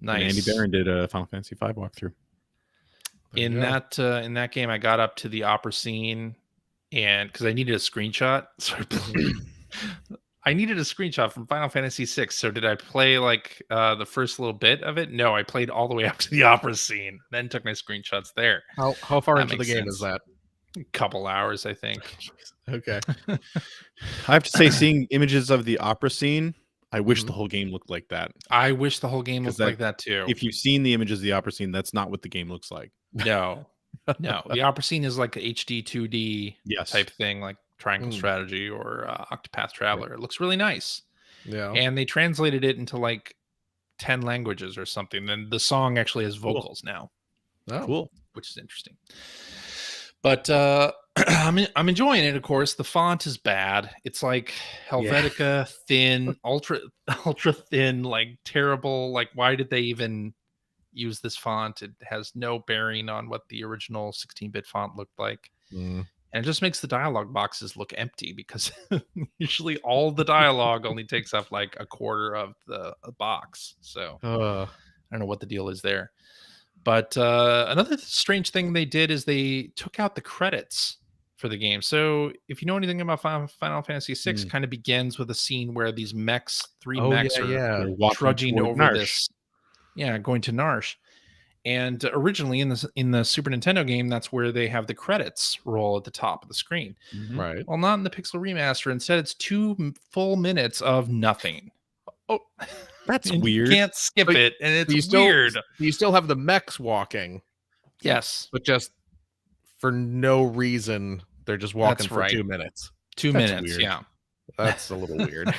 and Andy Nice. Barron did a Final Fantasy 5 walkthrough. There you go. In that game, I got up to the opera scene, and because I needed a screenshot, so Mhm. I needed a screenshot from Final Fantasy VI. So did I play like the first little bit of it? No, I played all the way up to the opera scene, then took my screenshots there. How far That into the makes game is sense. that? A couple hours, I think. Okay. I have to say, seeing images of the opera scene, I wish the Mhm. whole game looked like that. I wish the whole game Because looked like that too. if you've seen the images of the opera scene, that's not what the game looks like. No, no, the opera scene is like a HD 2D Yes. type thing, like Triangle Mm. Strategy or Octopath Traveler. It looks really nice. Yeah. And they translated it into like 10 languages or something. Then the song actually has Cool. vocals now, Oh. Cool. which is interesting. But I'm enjoying it. Of course, the font is bad. It's like Helvetica, thin, ultra thin, like terrible. Like, why did they even use this font? It has no bearing on what the original 16-bit font looked like. Mm. And it just makes the dialogue boxes look empty because usually all the dialogue only takes up like a quarter of the box. So I don't know what the deal is there. But another strange thing they did is they took out the credits for the game. So if you know anything about Final Fantasy VI, Mm. kind of begins with a scene where these three Oh, mechs yeah, are yeah. They're walking trudging toward over Narsh. this. Yeah, going to Narsh. And originally in the Super Nintendo game, that's where they have the credits roll at the top of the screen. Mhm. Right. Well, not in the Pixel Remaster. Instead, it's full minutes of nothing. Oh, That's and you weird. can't skip But it, and it's you still weird. you still have the mechs walking, Yes, but just for no reason they're just walking that's for right. 2 minutes. 2 That's minutes, weird. yeah. That's a little weird.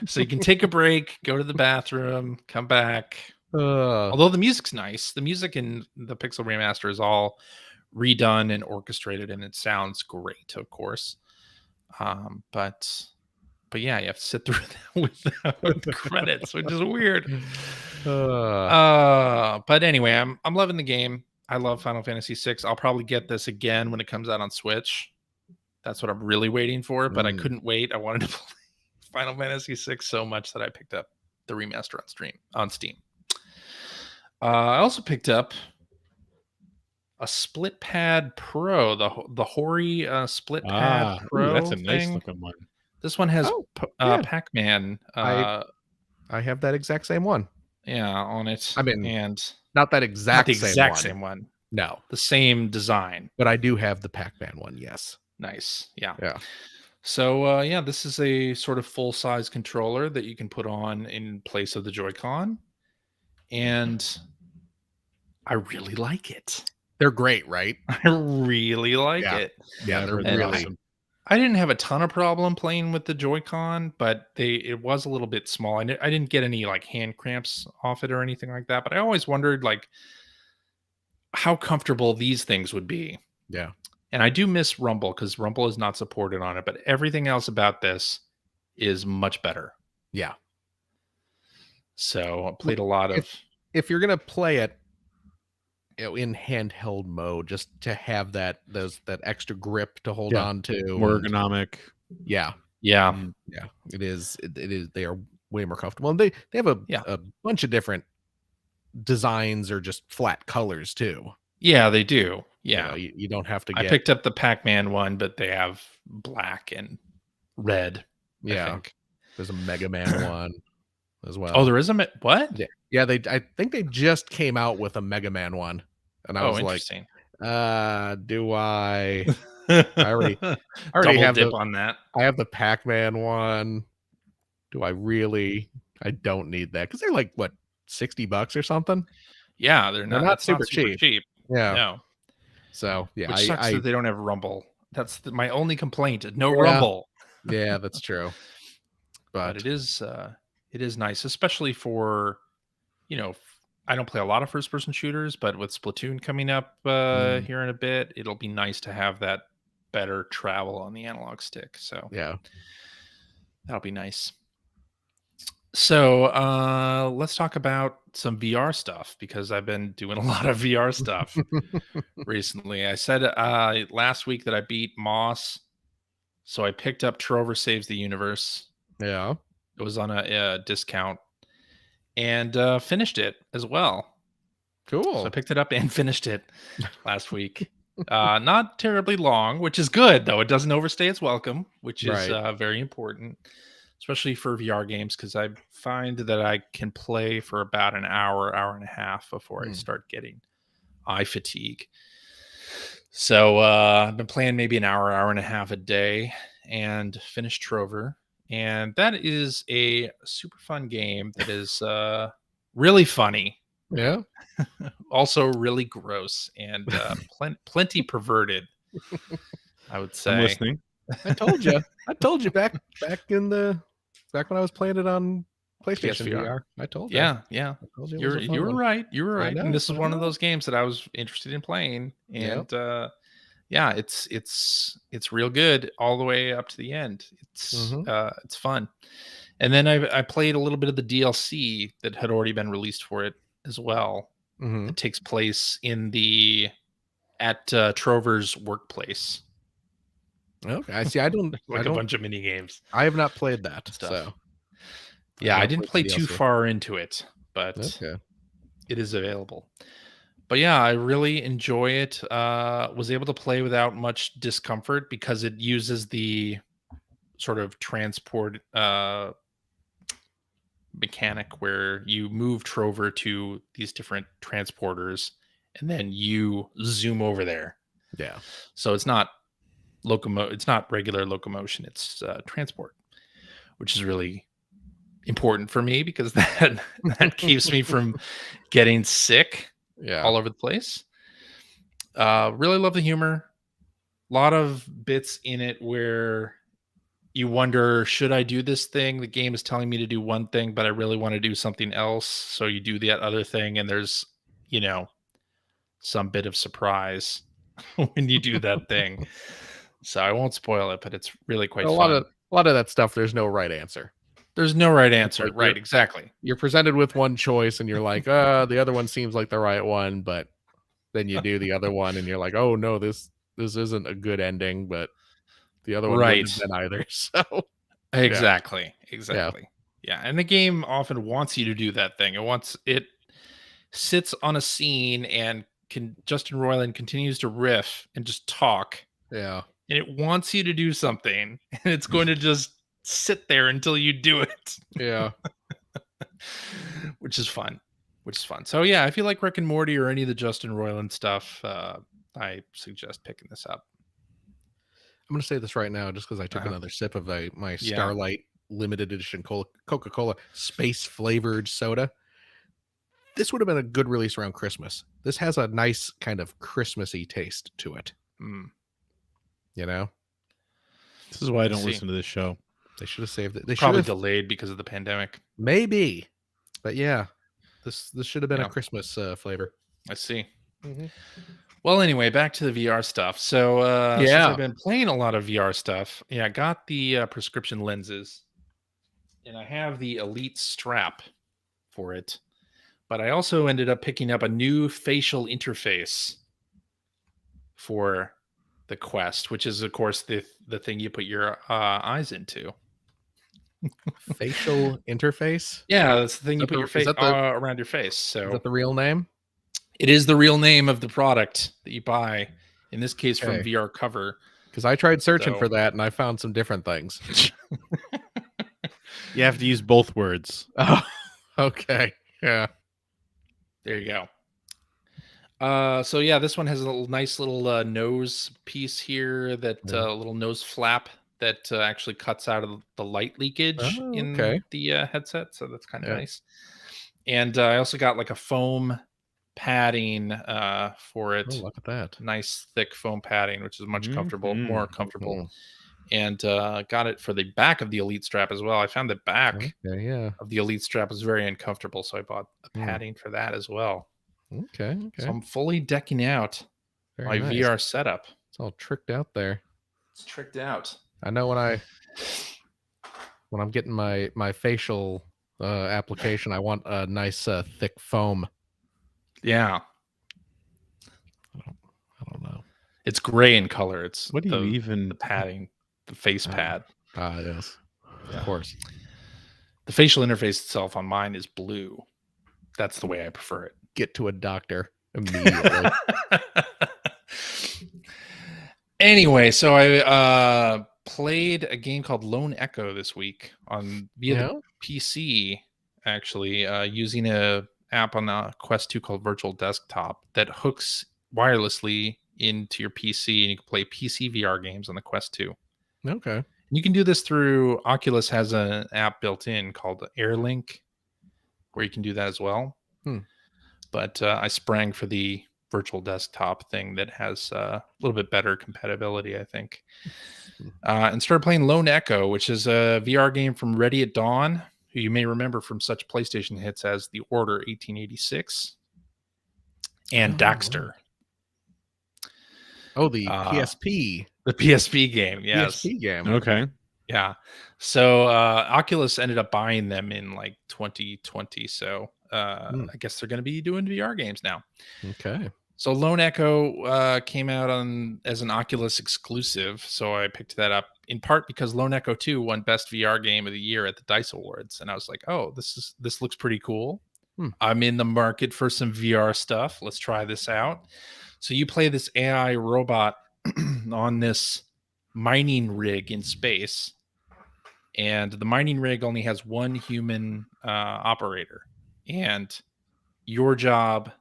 So you can take a break, go to the bathroom, come back. Although the music's nice. The music in the Pixel Remaster is all redone and orchestrated, and it sounds great, of course. But yeah, you have to sit through that with the credits, which is weird. But anyway, I'm loving the game. I love Final Fantasy VI. I'll probably get this again when it comes out on Switch. That's what I'm really waiting for, but I Mm. couldn't wait. I wanted to play Final Fantasy VI so much that I picked up the remaster on Steam. I also picked up a Split Pad Pro, the Hori Split Pad Pro that's a nice thing. looking one. This one has Oh, yeah. Pac-Man. I have that exact same one. Yeah, on it. I mean, and not that not exact the same exact one. same one. No, The same design. but I do have the Pac-Man one. Yes. Nice. Yeah. Yeah. So yeah, this is a sort of full-size controller that you can put on in place of the Joy-Con, and I really like it. They're great, right? I really like Yeah. it. Yeah, I've they're heard they're really awesome. I didn't have a ton of problem playing with the Joy-Con, but it was a little bit small. I didn't get any like hand cramps off it or anything like that. But I always wondered like how comfortable these things would be. Yeah. And I do miss Rumble because Rumble is not supported on it, but everything else about this is much better. Yeah. So I played a lot of. If you're gonna play it, in handheld mode, just to have that extra grip to hold Yeah. on to, More and- ergonomic. yeah, Yeah. yeah, it is. It is. They are way more comfortable, and they have a bunch of different designs or just flat colors too. Yeah, they do. You Yeah. know, you don't have to I get. picked up the Pac-Man one, but they have black and red. I Yeah, think. there's a Mega Man one as well. Oh, there is what? Yeah. I think they just came out with a Mega Man one, and I was like, interesting. do I? I already Double have dip on that. I have the Pac-Man one. Do I really? I don't need that because they're like what, $60 or something. Yeah, They're not. not It's super cheap. Yeah. No, So yeah, which sucks that they don't have Rumble. That's my only complaint. No Yeah. Rumble. yeah, that's true. But But it is nice, especially for I don't play a lot of first person shooters, but with Splatoon coming up here in a bit, it'll be nice to have that better travel on the analog stick. So Yeah. that'll be nice. So let's talk about some VR stuff because I've been doing a lot of VR stuff recently. I said last week that I beat Moss, so I picked up Trover Saves the Universe. Yeah. It was on a discount and finished it as well. So I Cool. picked it up and finished it last week. Not terribly long, which is good though. It doesn't overstay its welcome, which is Right. very important, especially for VR games, because I find that I can play for about an hour, hour and a half before I Hmm. start getting eye fatigue. So I've been playing maybe an hour, hour and a half a day, and finished Trover. And that is a super fun game that is really funny, Yeah. also really gross, and plenty perverted, I would I'm say. listening. I told you. I told you back when I was playing it on PlayStation PSVR. VR. I told you. Yeah, yeah. I told you it was You're a you fun were one. right. You were I right. And know. this is I one of know. those games that I was interested in playing. Yep. And yeah, it's real good all the way up to the end. Mhm. It's fun. And then I played a little bit of the DLC that had already been released for it as well. Mhm. It takes place at Trover's workplace. Okay. I see. I don't. I Like a don't. bunch of mini games I have not played that. stuff. So I have Yeah, I not didn't played the play too DLC. far into it, but Okay. it is available. But yeah, I really enjoy it. Was able to play without much discomfort because it uses the sort of transport mechanic where you move Trover to these different transporters and then you zoom over there. Yeah. So it's not regular locomotion, it's transport, which is really important for me because that keeps me from getting sick Yeah. all over the place. Really love the humor. A lot of bits in it where you wonder, should I do this thing? The game is telling me to do one thing, but I really want to do something else. So you do that other thing, and there's, you know, some bit of surprise when you do that thing. So I won't spoil it, but it's really A quite lot fun. of a lot of that stuff. There's no right answer. There's no right It's answer. like Right, exactly. you're presented with one choice, and you're like, the other one seems like the right one, but then you do the other one, and you're like, oh no, this isn't a good ending, but the other one wouldn't have Right. been either. So yeah. Exactly. Yeah. Exactly. Yeah. And the game often wants you to do that thing. It sits on a scene and Justin Roiland continues to riff and just talk, Yeah. and it wants you to do something, and it's going to just sit there until you do it, Yeah. which is fun. So yeah, if you like Rick and Morty or any of the Justin Roiland stuff, I suggest picking this up. I'm gonna say this right now, just because I took Uh-huh. another sip of my Yeah. Starlight limited edition Coca-Cola space flavored soda. This would have been a good release around Christmas. This has a nice kind of Christmassy taste to it. Mm, You know, This is why I I don't see. listen to this show. they should have saved it. They should Probably have delayed because of the pandemic. maybe, but yeah, this should have been a Yeah, Christmas flavor. I see. Mhm. Well, anyway, back to the VR stuff. So, since I've Yeah. been playing a lot of VR stuff, yeah, I got the prescription lenses, and I have the Elite strap for it. But I also ended up picking up a new facial interface for the Quest, which is, of course, the thing you put your eyes into. Facial interface. Yeah, that's the thing you That put the your is face that the around your face. is So that the real name? it is the real name of the product that you buy. In this case, from Okay, VR Cover. because I tried searching So for that and I found some different things. You have to use both words. Oh, okay. Yeah. there you go. So yeah, this one has a nice little nose piece here, that Yeah. little nose flap that actually cuts out of the light leakage Oh, in okay. the headset. So that's kind of Yeah. nice. And I also got like a foam padding for Oh, it. look at that. Nice thick foam padding, which is more comfortable. Mhm. And got it for the back of the Elite strap as well. I found the back Okay, yeah. of the Elite strap was very uncomfortable, so I bought a Hmm. padding for that as well. Okay, So okay. I'm fully decking out Very my nice. VR setup. It's all tricked out there. It's tricked out. I know when I'm getting my facial application, I want a nice thick foam. Yeah. I don't know. It's gray in color. It's What do you even? the padding, the face pad. Yes, Yeah. of course. The facial interface itself on mine is blue. That's the way I prefer it. Get to a doctor immediately. Anyway, so I played a game called Lone Echo this week via the PC, actually, using a app on the Quest 2 called Virtual Desktop that hooks wirelessly into your PC, and you can play PC VR games on the Quest 2. Okay. And you can do this through Oculus has an app built in called AirLink, where you can do that as well. But I sprang for the Virtual Desktop thing that has a little bit better compatibility, I think. And started playing Lone Echo, which is a VR game from Ready at Dawn, who you may remember from such PlayStation hits as The Order 1886 and Daxter. Oh, the PSP. The PSP game, yes. PSP game. Okay. Yeah. So Oculus ended up buying them in like 2020. So I guess they're going to be doing VR games now. Okay. So Lone Echo came out as an Oculus exclusive. So I picked that up in part because Lone Echo 2 won Best VR Game of the Year at the DICE Awards. And I was like, oh, this looks pretty cool. I'm in the market for some VR stuff. Let's try this out. So you play this AI robot on this mining rig in space. And the mining rig only has one human operator. And your job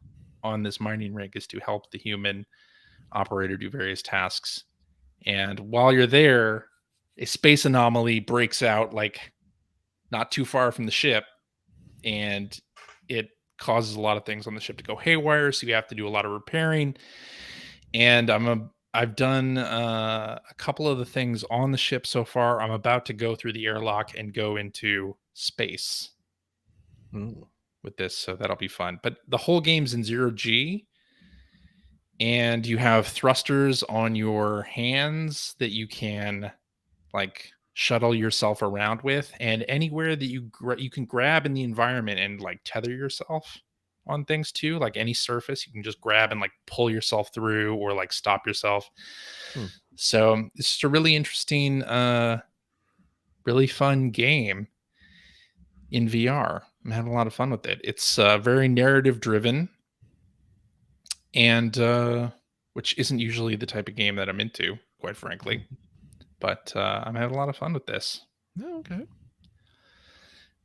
on this mining rig is to help the human operator do various tasks. And while you're there, a space anomaly breaks out like not too far from the ship. And it causes a lot of things on the ship to go haywire. So you have to do a lot of repairing. And I've done a couple of the things on the ship so far. I'm about to go through the airlock and go into space with this, so that'll be fun. But the whole game's in 0G, and you have thrusters on your hands that you can like shuttle yourself around with, and anywhere that you can grab in the environment and like tether yourself on things too, like any surface you can just grab and like pull yourself through or like stop yourself. So it's just a really interesting really fun game in VR. I'm having a lot of fun with it. It's very narrative driven, and which isn't usually the type of game that I'm into, quite frankly. But I'm having a lot of fun with this. Oh, okay.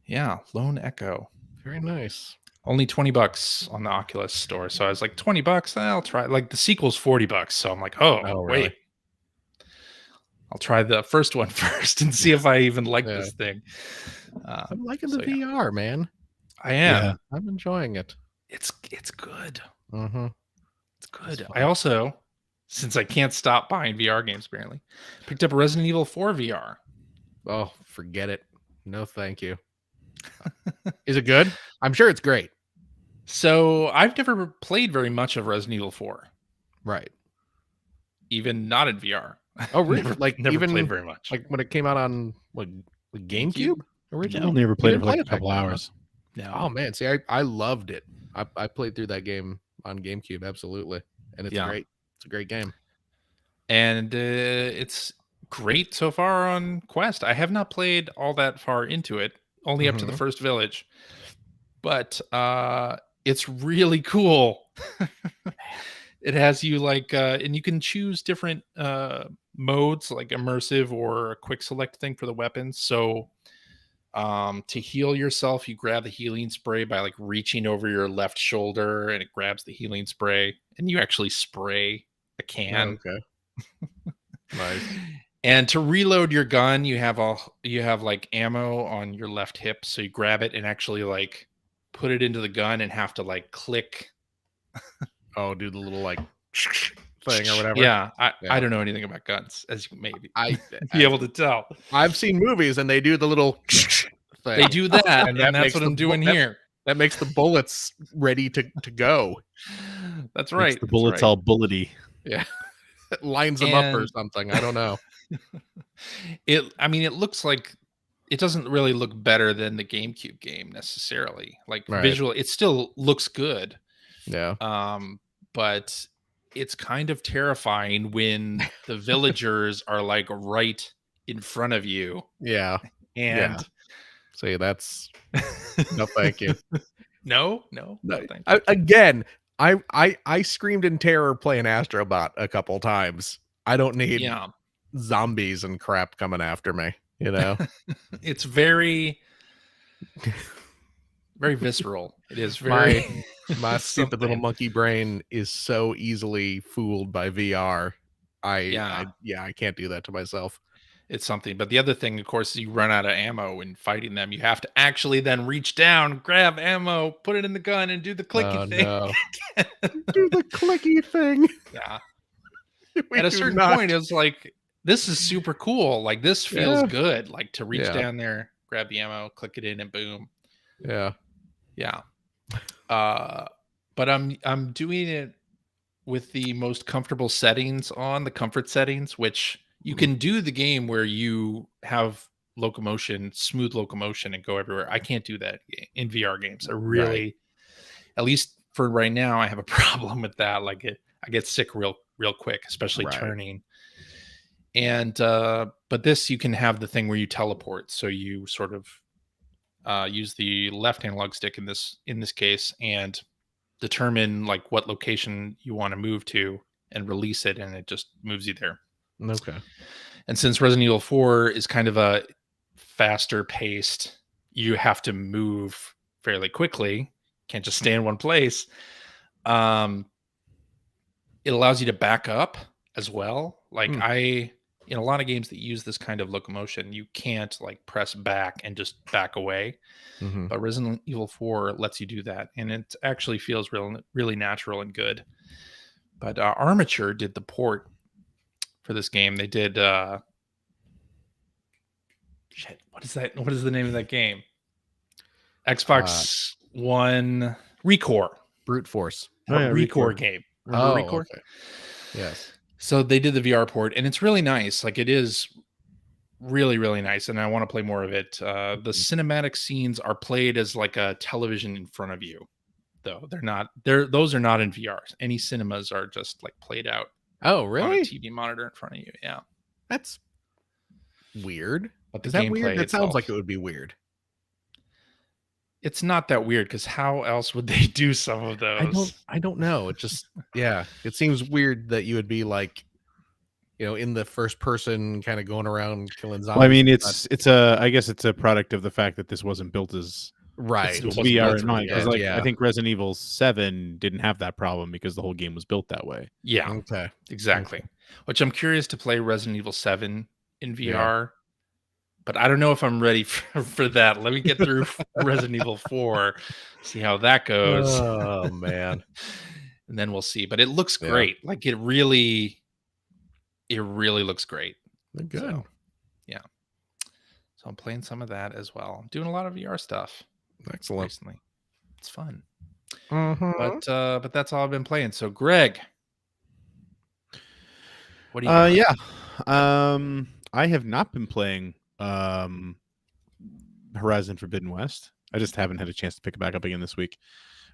Yeah, Lone Echo. Very nice. Only $20 on the Oculus store. So I was like, $20? I'll try. Like the sequel's $40. So I'm like, oh really? wait. I'll try the first one first and see if I even like this thing. I'm liking the VR, man. I am. Yeah. I'm enjoying it. It's good. Mm-hmm. It's good. I also, since I can't stop buying VR games, apparently, picked up Resident Evil 4 VR. Oh, forget it. No, thank you. Is it good? I'm sure it's great. So I've never played very much of Resident Evil 4. Right. Even not in VR. Oh, really? never even played very much. Like when it came out on what, GameCube originally? I never played it for didn't like a play it couple back then, hours. No. Oh man, see, I loved it. I played through that game on GameCube, absolutely, and it's great. It's a great game, and it's great so far on Quest. I have not played all that far into it, only up to the first village, but it's really cool. It has you like, and you can choose different modes, like immersive or a quick select thing for the weapons. So to heal yourself, you grab the healing spray by like reaching over your left shoulder, and it grabs the healing spray, and you actually spray a can. Okay. Nice. And to reload your gun, you have like ammo on your left hip, so you grab it and actually like put it into the gun and have to like click. Oh, do the little like thing or whatever. Yeah, I don't know anything about guns, as you may be able to tell. I've seen movies and they do the little thing. They do that, and that's what I'm doing here. That makes the bullets ready to go. That's right. Makes the bullets all bullety. Yeah. It lines them up or something. I don't know. I mean, it looks like it doesn't really look better than the GameCube game necessarily. Like Right. visual, it still looks good. Yeah. Um, but it's kind of terrifying when the villagers are like right in front of you Yeah. Yeah. and See, that's no, thank you. no, No, thank you. again, I screamed in terror playing Astrobot a couple times. I don't need Yeah, zombies and crap coming after me, you know? it's very, very visceral. It is very My my stupid little something. monkey brain is so easily fooled by VR. Yeah, Yeah, I can't do that to myself. it's something. But the other thing, of course, you run out of ammo in fighting them. You have to actually then reach down, grab ammo, put it in the gun, and do the clicky Oh, thing. no. Do the clicky thing. Yeah. We At a do certain not. point, it's like, this is super cool. Like, this feels Yeah, good. Like, to reach yeah, down there, grab the ammo, click it in, and boom. yeah. Yeah. Uh, but I'm doing it with the most comfortable settings on, the comfort settings, which you Mm, can do the game where you have locomotion, smooth locomotion, and go everywhere. I can't do that in VR games. I right. really, at least for right now, I have a problem with that. Like I get sick real quick, especially Right. turning. And but this, you can have the thing where you teleport, so you sort of use the left analog stick in this case and determine like what location you want to move to and release it, and it just moves you there. Okay. And since Resident Evil 4 is kind of a faster paced, you have to move fairly quickly, can't just stay in one place. um it allows you to back up as well. Like Hmm. in a lot of games that use this kind of locomotion, you can't like press back and just back away. Mhm. But Resident Evil 4 lets you do that, and it actually feels really natural and good. But Armature did the port for this game. They did shit. What is the name of that game? Uh, Xbox One Recore, brute force. Oh yeah, Recore Recore. game. Remember Oh, Recore? okay. Yes. So they did the VR port, and it's really nice. Like it is really nice, and I want to play more of it. The Mhm. cinematic scenes are played as like a television in front of you, though. Those are not in VR. Any cinemas are just like played out Oh, on a really? TV monitor in front of you. Yeah. That's weird. But the Is that weird? gameplay That sounds like itself, it would be weird. it's not that weird, because how else would they do some of those? I don't know. It just yeah, it seems weird that you would be like, in the first person kind of going around killing Well, I zombies. mean, But it's a I guess it's a product of the fact that this wasn't built as It right. with wasn't VR built in for mind, because VR. like I Yeah. think Resident Evil 7 didn't have that problem because the whole game was built that way. Yeah, Okay. exactly. Okay. Which I'm curious to play Resident Evil 7 in Yeah. VR, but I don't know if I'm ready for that. Let me get through Resident Evil 4, see how that goes. Oh man. And then we'll see. But it looks Yeah. great. Like it really looks great. Good. So yeah. So I'm playing some of that as well. I'm doing a lot of VR stuff Excellent. recently. It's fun. Mhm. But that's all I've been playing. So Greg, what do you got? Yeah. I have not been playing Horizon Forbidden West. I just haven't had a chance to pick it back up again this week.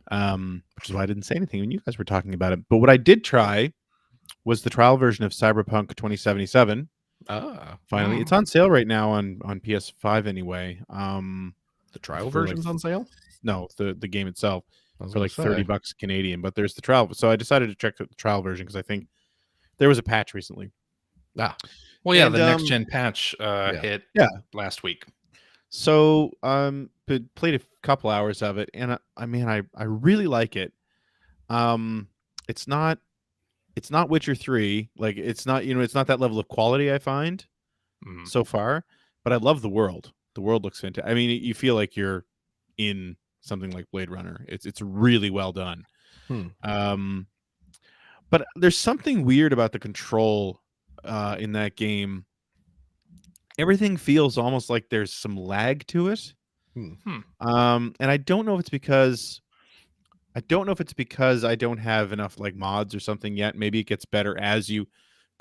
Which is why I didn't say anything when you guys were talking about it. But what I did try was the trial version of Cyberpunk 2077. Ah, Finally, it's on sale right now on PS5 anyway. the trial For like version's on sale? no, the game itself I was for gonna like 30 say. bucks Canadian, but there's the trial. So I decided to check the trial version because I think there was a patch recently. Ah, Well, yeah, And the next gen patch yeah. hit Yeah. last week. So played a couple hours of it, and I mean I really like it. It's not Witcher 3. Like it's not it's not that level of quality I find Mhm. so far, but I love the world. The world looks fantastic. I mean, you feel like you're in something like Blade Runner. It's really well done. Hmm. But there's something weird about the control in that game. Everything feels almost like there's some lag to it. Hmm. And I don't know if it's because I don't have enough like mods or something yet. Maybe it gets better as you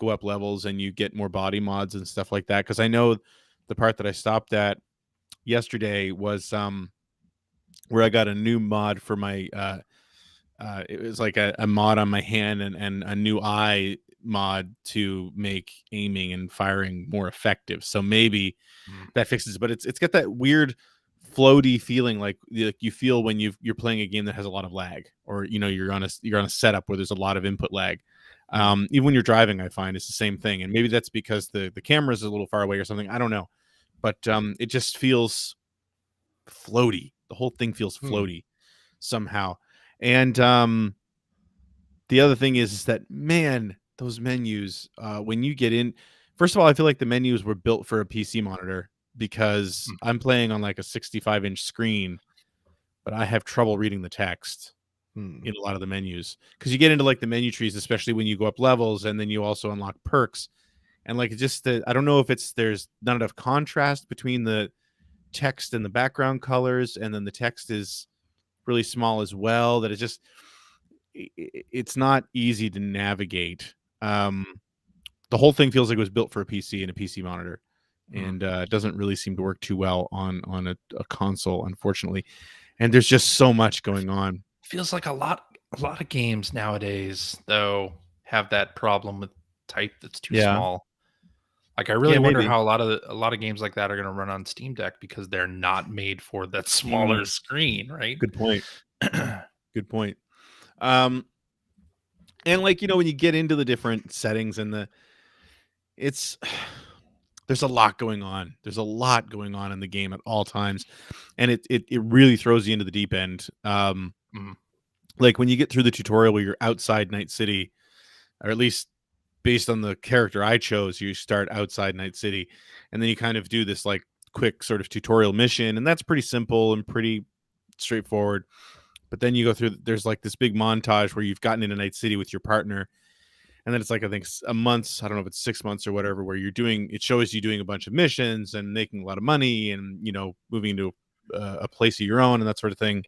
go up levels and you get more body mods and stuff like that. Because I know the part that I stopped at yesterday was where I got a new mod for my it was like a mod on my hand and a new eye mod to make aiming and firing more effective. So maybe Mm. that fixes it, but it's got that weird floaty feeling like you feel when you're playing a game that has a lot of lag, or you're on a setup where there's a lot of input lag. Mm. Even when you're driving, I find it's the same thing, and maybe that's because the camera is a little far away or something. I don't know, but it just feels floaty. The whole thing feels Hmm. floaty somehow. And the other thing is that, man, those menus, when you get in, first of all, I feel like the menus were built for a PC monitor because Mm. I'm playing on like a 65-inch screen, but I have trouble reading the text Hmm. in a lot of the menus because you get into like the menu trees, especially when you go up levels, and then you also unlock perks. And like just I don't know if there's not enough contrast between the text and the background colors, and then the text is really small as well, that it's not easy to navigate. The whole thing feels like it was built for a PC and a PC monitor, Mm. and it doesn't really seem to work too well on a console, unfortunately. And there's just so much going on. Feels like a lot of games nowadays though have that problem with type that's too Yeah, small. Like I really yeah, wonder maybe. how a lot of games like that are going to run on Steam Deck because they're not made for that Mm, smaller screen, right? good point. Good point. Um, and like when you get into the different settings and it's there's a lot going on. There's a lot going on in the game at all times, and it really throws you into the deep end. Mm. Like when you get through the tutorial where you're outside Night City, or at least based on the character I chose, you start outside Night City, and then you kind of do this like quick sort of tutorial mission, and that's pretty simple and pretty straightforward. But then you go through, there's like this big montage where you've gotten into Night City with your partner, and then it's like I think a month, I don't know if it's 6 months or whatever, where it shows you doing a bunch of missions and making a lot of money, and moving into a place of your own and that sort of thing.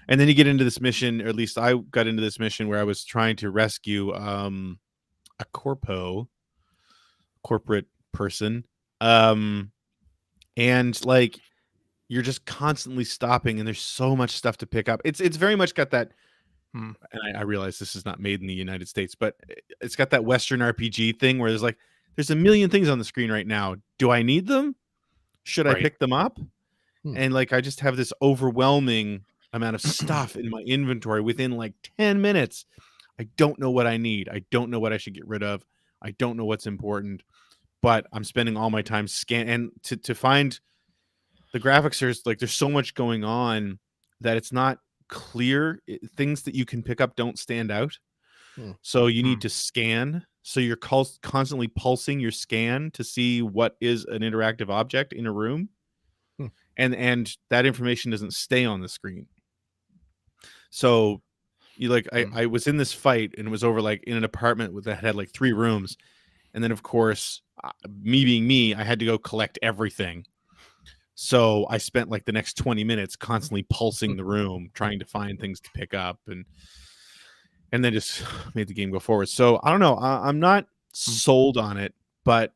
And then you get into this mission, or at least I got into this mission where I was trying to rescue a corporate person, um and like you're just constantly stopping, and there's so much stuff to pick up. It's very much got that. Mm. And I realize this is not made in the United States, but it's got that Western RPG thing where there's a million things on the screen right now. Do I need them? Should I Right. pick them up? Hmm. And like I just have this overwhelming amount of stuff in my inventory within like 10 minutes. I don't know what I need. I don't know what I should get rid of. I don't know what's important, but I'm spending all my time and to find the graphics are like there's so much going on that it's not clear. Things that you can pick up don't stand out. Hmm. So you need Mm. to scan. So you're constantly pulsing your scan to see what is an interactive object in a room, Hmm. and that information doesn't stay on the screen. So you like Mm. I was in this fight, and it was over like in an apartment that had like 3 rooms, and then of course me being me, I had to go collect everything. So I spent like the next 20 minutes constantly pulsing the room, trying to find things to pick up, and then just made the game go forward. So I don't know. I'm not Mm. sold on it, but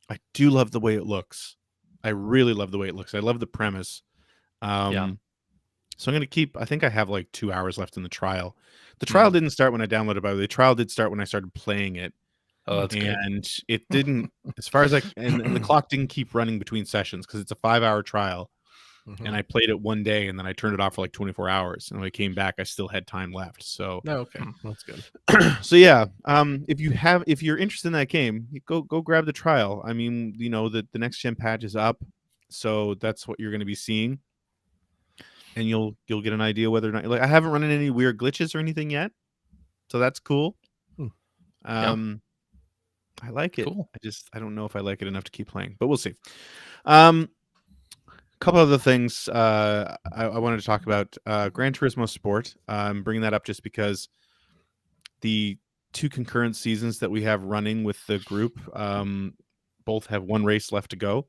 I do love the way it looks. I really love the way it looks. I love the premise. Yeah. So I'm gonna keep. I think I have like 2 hours left in the trial. The trial Mm. didn't start when I downloaded. By the way, the trial did start when I started playing it, Oh, that's good. and it didn't. As far as and the clock didn't keep running between sessions because it's a 5-hour trial. And Mhm. I played it one day, and then I turned it off for like 24 hours. And when I came back, I still had time left. So, Oh, okay. Mm. That's good. so yeah. If you're interested in that game, go grab the trial. I mean, the next gen patch is up, so that's what you're going to be seeing, and you'll get an idea whether or not like I haven't run into any weird glitches or anything yet, so that's cool. Hmm. Yeah. Um, I like it. Cool. I don't know if I like it enough to keep playing, but we'll see. Um, Couple other things I wanted to talk about. Gran Turismo Sport. I'm bringing that up just because the 2 concurrent seasons that we have running with the group both have 1 race left to go.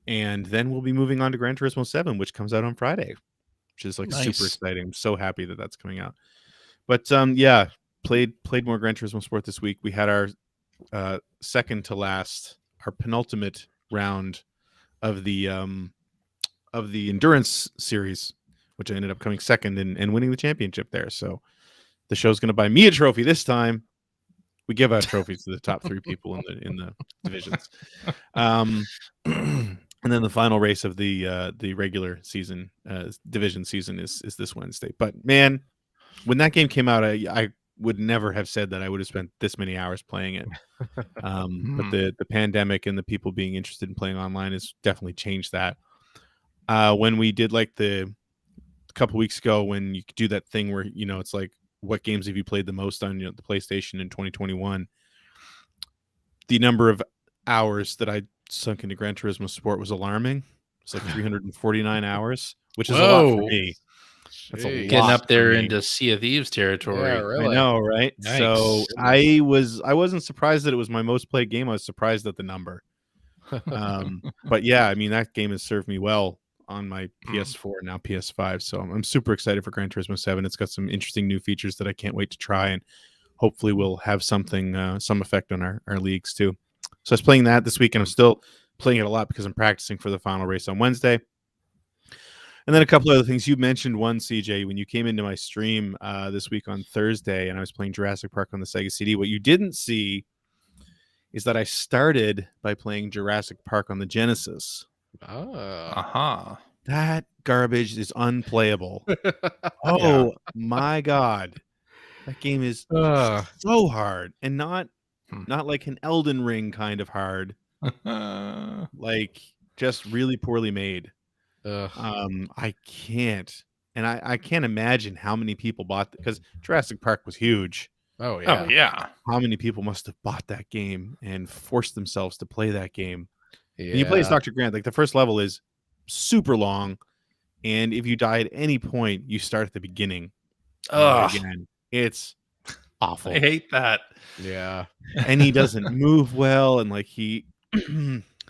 And then we'll be moving on to Gran Turismo 7, which comes out on Friday, which is like super Nice. exciting. I'm so happy that that's coming out. But yeah, played more Gran Turismo Sport this week. We had our second to last, our penultimate round of the endurance series, which I ended up coming second and winning the championship there. So the show's going to buy me a trophy this time. We give out trophies to the top 3 people in the divisions. And then the final race of the regular season division season is this Wednesday. But man, when that game came out, I would never have said that I would have spent this many hours playing it. But the pandemic and the people being interested in playing online has definitely changed that. When we did like a couple weeks ago, when you could do that thing where, you know, it's like, what games have you played the most on, you know, the PlayStation in 2021? The number of hours that I sunk into Gran Turismo Sport was alarming. It's like 349 hours, which is a lot for me. That's a Jeez. lot. Getting up there for me. into Sea of Thieves territory. Yeah, really. I know, right? Nice. So I wasn't surprised that it was my most played game. I was surprised at the number. But yeah, I mean, that game has served me well on my PS4 and now PS5. So I'm super excited for Gran Turismo 7. It's got some interesting new features that I can't wait to try, and hopefully will have something, some effect on our leagues too. So I was playing that this week, and I'm still playing it a lot because I'm practicing for the final race on Wednesday. And then a couple other things. You mentioned one, CJ, when you came into my stream this week on Thursday, and I was playing Jurassic Park on the Sega CD. What you didn't see is that I started by playing Jurassic Park on the Genesis. That garbage is unplayable. Oh my God. That game is so hard, and not like an Elden Ring kind of hard. Like just really poorly made. I can't. And I can't imagine how many people bought because Jurassic Park was huge. Oh yeah. Oh yeah. How many people must have bought that game and forced themselves to play that game? Yeah. And you play as Dr. Grant. Like the first level is super long, and if you die at any point, you start at the beginning again. It's awful. I hate that. Yeah. And he doesn't move well, and like the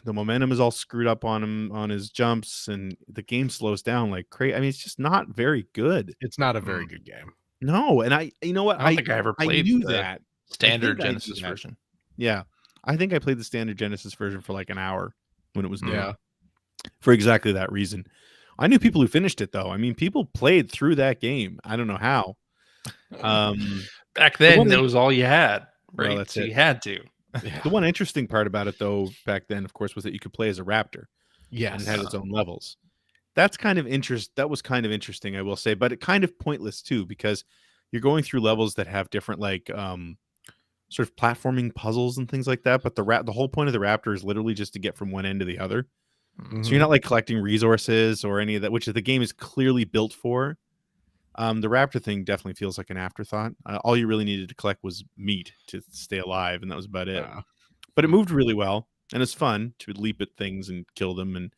momentum is all screwed up on him on his jumps, and the game slows down like crazy. I mean, it's just not very good. It's not a very good game. No, and you know what? I don't think I ever played knew the that standard I knew Genesis that. version. Yeah, I think I played the standard Genesis version for like an hour when it was new. Yeah. For exactly that reason. I knew people who finished it though. I mean, people played through that game. I don't know how. Back then, that was all you had, right? Well, that's so it. you had to. The one interesting part about it though, back then, of course, was that you could play as a raptor. Yes. And it had its own levels. That's kind of that was kind of interesting, I will say, but it kind of pointless too, because you're going through levels that have different like sort of platforming puzzles and things like that. But the whole point of the raptor is literally just to get from one end to the other. So you're not like collecting resources or any of that, which the game is clearly built for. The raptor thing definitely feels like an afterthought. All you really needed to collect was meat to stay alive, and that was about it. But it moved really well, and it's fun to leap at things and kill them and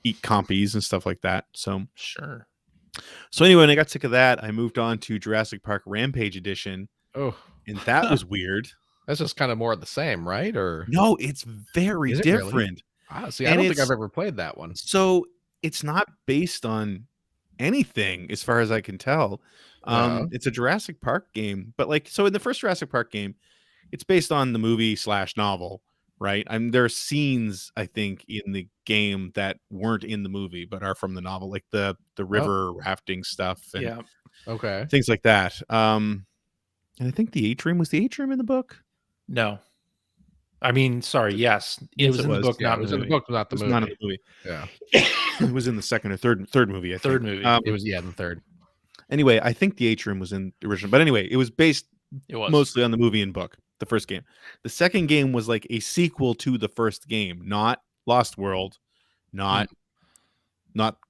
eat compies and stuff like that. So Sure. So anyway, when I got sick of that, I moved on to Jurassic Park Rampage Edition, Oh, and that was weird. that's just kind of more of the same, right? Or No, it's very Is it really? different. see, I And don't think it's- I've ever played that one. So it's not based on anything, as far as I can tell. Yeah. It's a Jurassic Park game, but like, so in the first Jurassic Park game, it's based on the movie / novel, right? There are scenes, I think, in the game that weren't in the movie but are from the novel, like the river rafting stuff and Yeah. Okay. things like that. And I think the atrium was the atrium in the book. No. I mean, sorry. Yes, it Yes, was it in the was. book, Yeah, not it was in in the the movie. book, not It the was movie. not in the movie. Yeah. It was in the second or third movie. I think. Third movie. It was in the third. Anyway, I think the atrium was in the original, but anyway, it was based It was mostly on the movie and book. The first game, the second game was like a sequel to the first game, not Lost World, not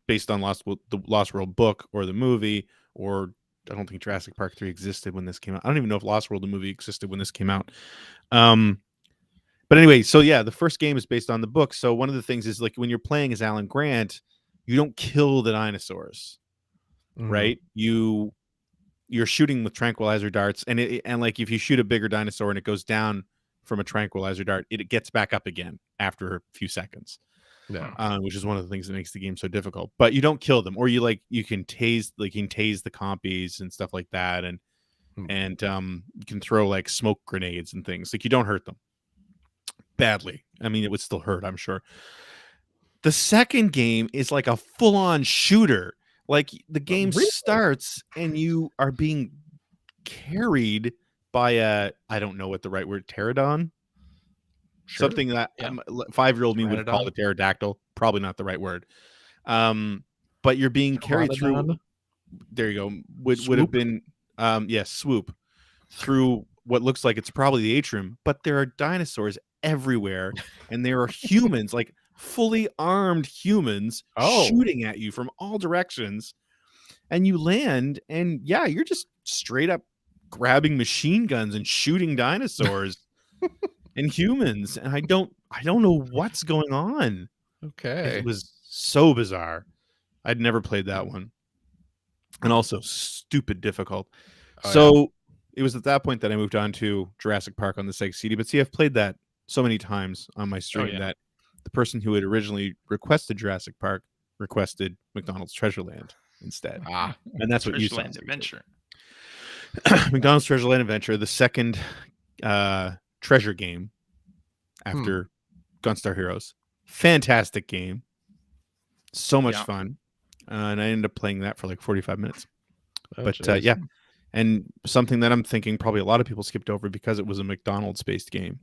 based on the Lost World book or the movie, or I don't think Jurassic Park 3 existed when this came out. I don't even know if Lost World the movie existed when this came out. But anyway, so yeah, the first game is based on the book. So one of the things is like when you're playing as Alan Grant, you don't kill the dinosaurs, right? You're shooting with tranquilizer darts, and like if you shoot a bigger dinosaur and it goes down from a tranquilizer dart, it gets back up again after a few seconds. Yeah. Which is one of the things that makes the game so difficult. But you don't kill them, or you can tase the compies and stuff like that, and and you can throw like smoke grenades and things. Like you don't hurt them badly. I mean, it would still hurt, I'm sure. The second game is like a full-on shooter. Like the game Really? starts and you are being carried by a, I don't know what the right word, pterodon. Sure. Something that Yeah. 5-year-old me would call Pteranodon? a pterodactyl. Probably not the right word. But you're being carried through. Pteranodon? There you go. Would have been yes, swoop through what looks like it's probably the atrium, but there are dinosaurs everywhere, and there are humans, like fully armed humans, Oh. shooting at you from all directions. And you land, and yeah, you're just straight up grabbing machine guns and shooting dinosaurs and humans. And I don't know what's going on. Okay. It was so bizarre. I'd never played that one. And also stupid difficult. Oh, So it was at that point that I moved on to Jurassic Park on the Sega CD. But see, I've played that so many times on my stream yeah. that the person who had originally requested Jurassic Park requested McDonald's Treasureland instead. And that's what you said. Treasureland Adventure. McDonald's Treasureland Adventure, the second treasure game after Gunstar Heroes. Fantastic game. So much fun. And I ended up playing that for like 45 minutes. Oh, But yeah, and something that I'm thinking probably a lot of people skipped over because it was a McDonald's-based game.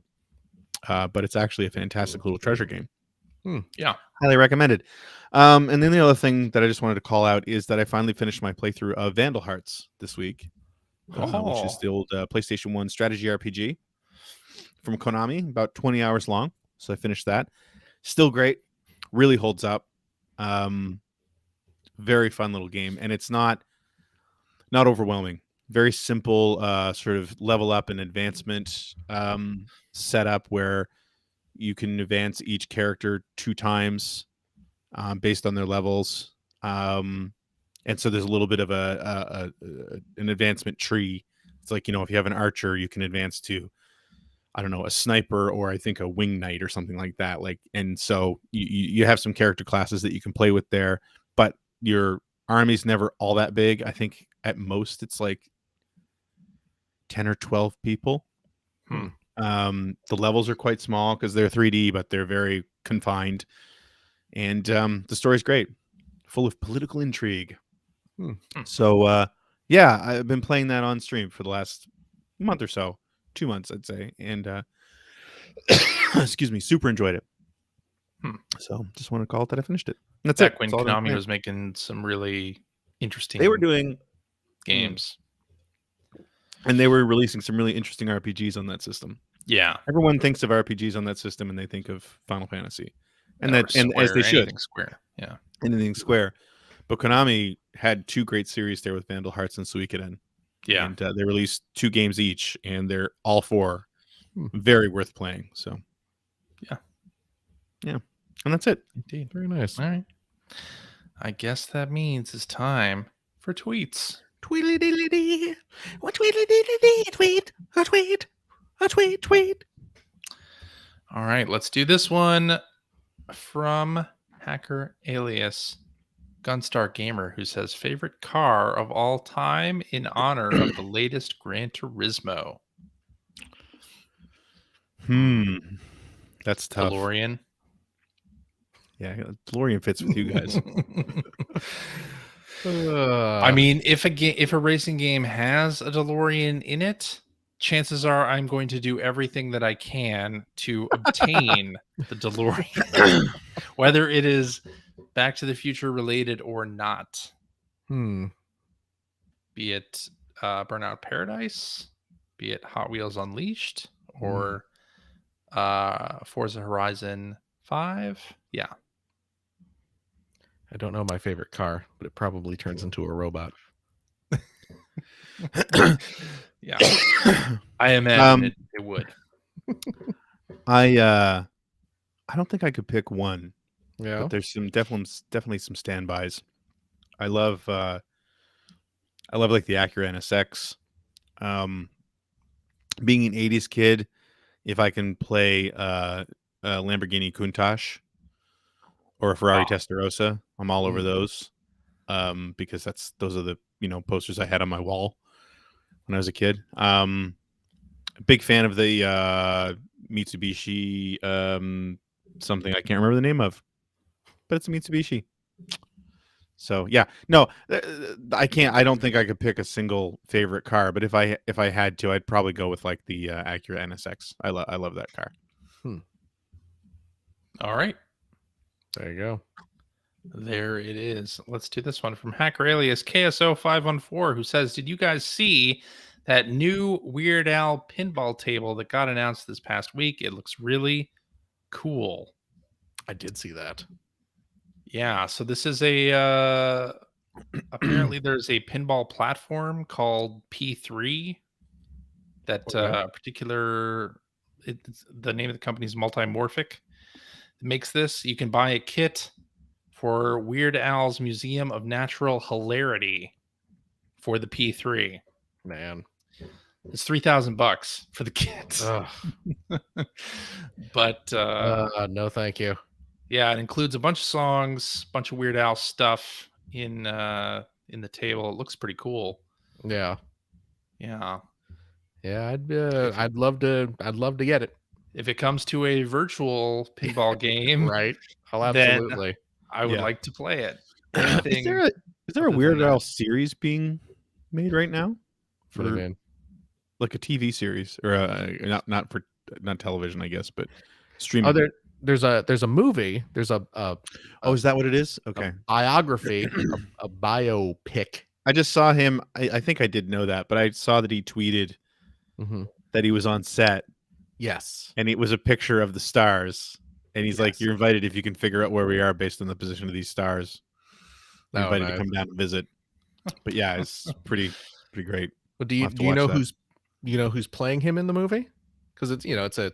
But it's actually a fantastic little treasure game. Yeah. Highly recommended. And then the other thing that I just wanted to call out is that I finally finished my playthrough of Vandal Hearts this week, which is the old PlayStation 1 strategy RPG from Konami, about 20 hours long. So I finished that. Still great. Really holds up. Very fun little game. And it's not overwhelming. Very simple sort of level up and advancement setup where you can advance each character 2 times based on their levels. And so there's a little bit of an advancement tree. It's like, if you have an archer, you can advance to, I don't know, a sniper, or I think a wing knight or something like that. And so you have some character classes that you can play with there, but your army's never all that big. I think at most it's like 10 or 12 people. The levels are quite small because they're 3D, but they're very confined. And the story's great, full of political intrigue. So yeah, I've been playing that on stream for the last month or so, 2 months, I'd say. And excuse me, super enjoyed it. So just want to call it that I finished it. And that's Back it. when That's all I've been Konami playing. was making some really interesting They were doing games. and they were releasing some really interesting RPGs on that system. Yeah. Everyone thinks of RPGs on that system and they think of Final Fantasy. And Or and as they Square, should. anything Square. Yeah. Anything Square. But Konami had 2 great series there with Vandal Hearts and Suikoden. Yeah. And they released 2 games each, and they're all 4 very worth playing. So yeah. And that's it. Indeed. Very nice. All right. I guess that means it's time for tweets. Tweedly-diddly-dee. What tweedly-diddly-dee? Tweet. A tweet. A tweet. Tweet. All right, let's do this one from Hacker Alias Gunstar Gamer, who says favorite car of all time in honor of the latest Gran Turismo. That's tough. DeLorean. Yeah, DeLorean fits with you guys. I mean, if a racing game has a DeLorean in it, chances are I'm going to do everything that I can to obtain the DeLorean, whether it is Back to the Future related or not. Be it Burnout Paradise, be it Hot Wheels Unleashed, or Forza Horizon 5. Yeah. I don't know my favorite car, but it probably turns into a robot. Yeah. I imagine it would. I don't think I could pick one. Yeah. But there's some definitely some standbys. I love like the Acura NSX. Being an 80s kid, if I can play a Lamborghini Countach or a Ferrari Testarossa, I'm all over those. Because those are the posters I had on my wall when I was a kid. Big fan of the Mitsubishi something I can't remember the name of, but it's a Mitsubishi. So yeah, no, I can't. I don't think I could pick a single favorite car, but if I had to, I'd probably go with like the Acura NSX. I love that car. All right. There you go. There it is. Let's do this one from Hacker Alias KSO514, who says, "Did you guys see that new Weird Al pinball table that got announced this past week? It looks really cool." I did see that. Yeah. So this is a apparently there's a pinball platform called P3 that particular. It's, the name of the company is Multimorphic. It makes this. You can buy a kit for Weird Al's Museum of Natural Hilarity for the P3. Man. It's $3,000 for the kit. But no, thank you. yeah, it includes a bunch of songs, bunch of Weird Al stuff in the table. It looks pretty cool. Yeah. Yeah. Yeah, I'd love to get it. If it comes to a virtual pinball game, Right. I'll then absolutely. I would Yeah. like to play it. Is there a Weird Al series being made right now What do you for mean? like a TV series or not television, I guess, but streaming? Oh, there's a movie. There's a is that what it is? Okay. biography, a biopic. I just saw him. I think I did know that, but I saw that he tweeted that he was on set. Yes. And it was a picture of the stars. And he's like, Yes. "You're invited if you can figure out where we are based on the position of these stars. You're Oh, invited nice. to come down and visit." But yeah, it's pretty great. But I'll have to do you know watch that. who's playing him in the movie? Because it's